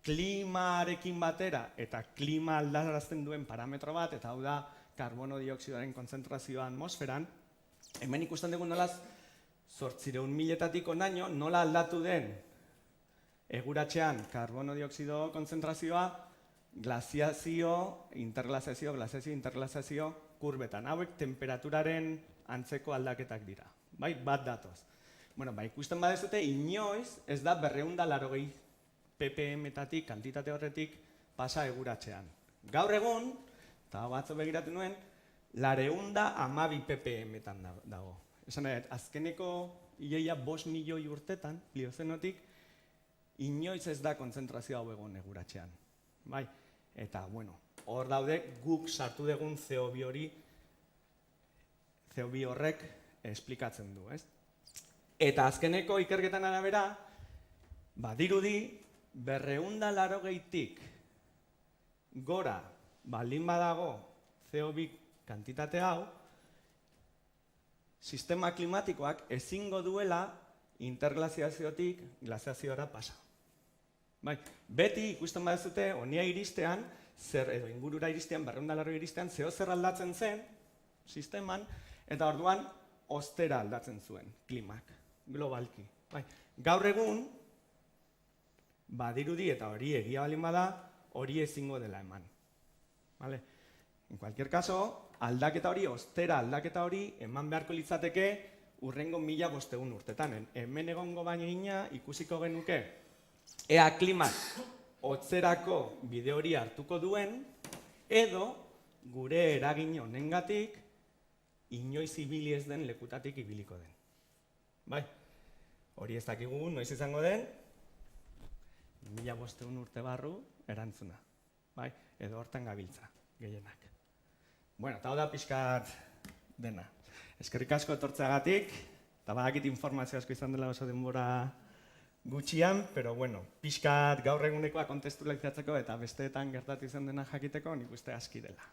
klimarekin batera eta klima aldarazten duen parametro bat, eta hau da karbono dioksidoaren kontzentrazioa atmosferan, hemen ikusten dugu nolaz 800.000-etatik honaino nola aldatu den eguratxean karbono dioksido kontzentrazioa glaziazio, interglaziazio kurbetan. Hauek temperaturaren antzeko aldaketak dira. Bai, bat datoz. Ikusten badezute, inoiz ez da 280 ppm-etatik, kantitate horretik, pasa eguratxean. Gaur egun, eta batzo begiratu nuen, 212 ppm-etan dago. Esan nahi, azkeneko iaia 5 milioi urtetan, pliozenotik, inoiz ez da kontzentrazio hau egon eguratxean. Bai? Eta, hor daude guk sartu dugun CO2 horrek esplikatzen du, ez? Eta azkeneko ikerketan arabera, badirudi, 280tik gora baldin badago CO2 kantitate hau, sistema klimatikoak ezingo duela interglaziaziotik glaziaziora pasa. Beti ikusten badezute, honia iristean, edo ingurura iristean, 280 iristean, zeo zer aldatzen zen sisteman, eta orduan ostera aldatzen zuen klimak, globalki. Gaur egun, badirudi eta hori egia balin bada, hori ezingo dela eman. En cualquier caso, aldaketa hori, ostera aldaketa hori, eman beharko litzateke urrengo 1500 urtetan. Hemen egongo baina ikusiko genuke, ea klimak hotzerako bide hori hartuko duen, edo gure eragin honengatik inoiz ibili ez den lekutatik ibiliko den. Bai, hori ez dakigu, noiz izango den, 1500 urte barru erantzuna. Bai, edo hortan gabiltza, gehienak. Eta hau da pixkat dena. Eskerrik asko etortzeagatik, eta badakit informazio asko izan dela oso denbora gutxian, pero pixkat gaur egunekoa kontestualizatzeko eta besteetan gertatu izan dena jakiteko nik uste aski dela.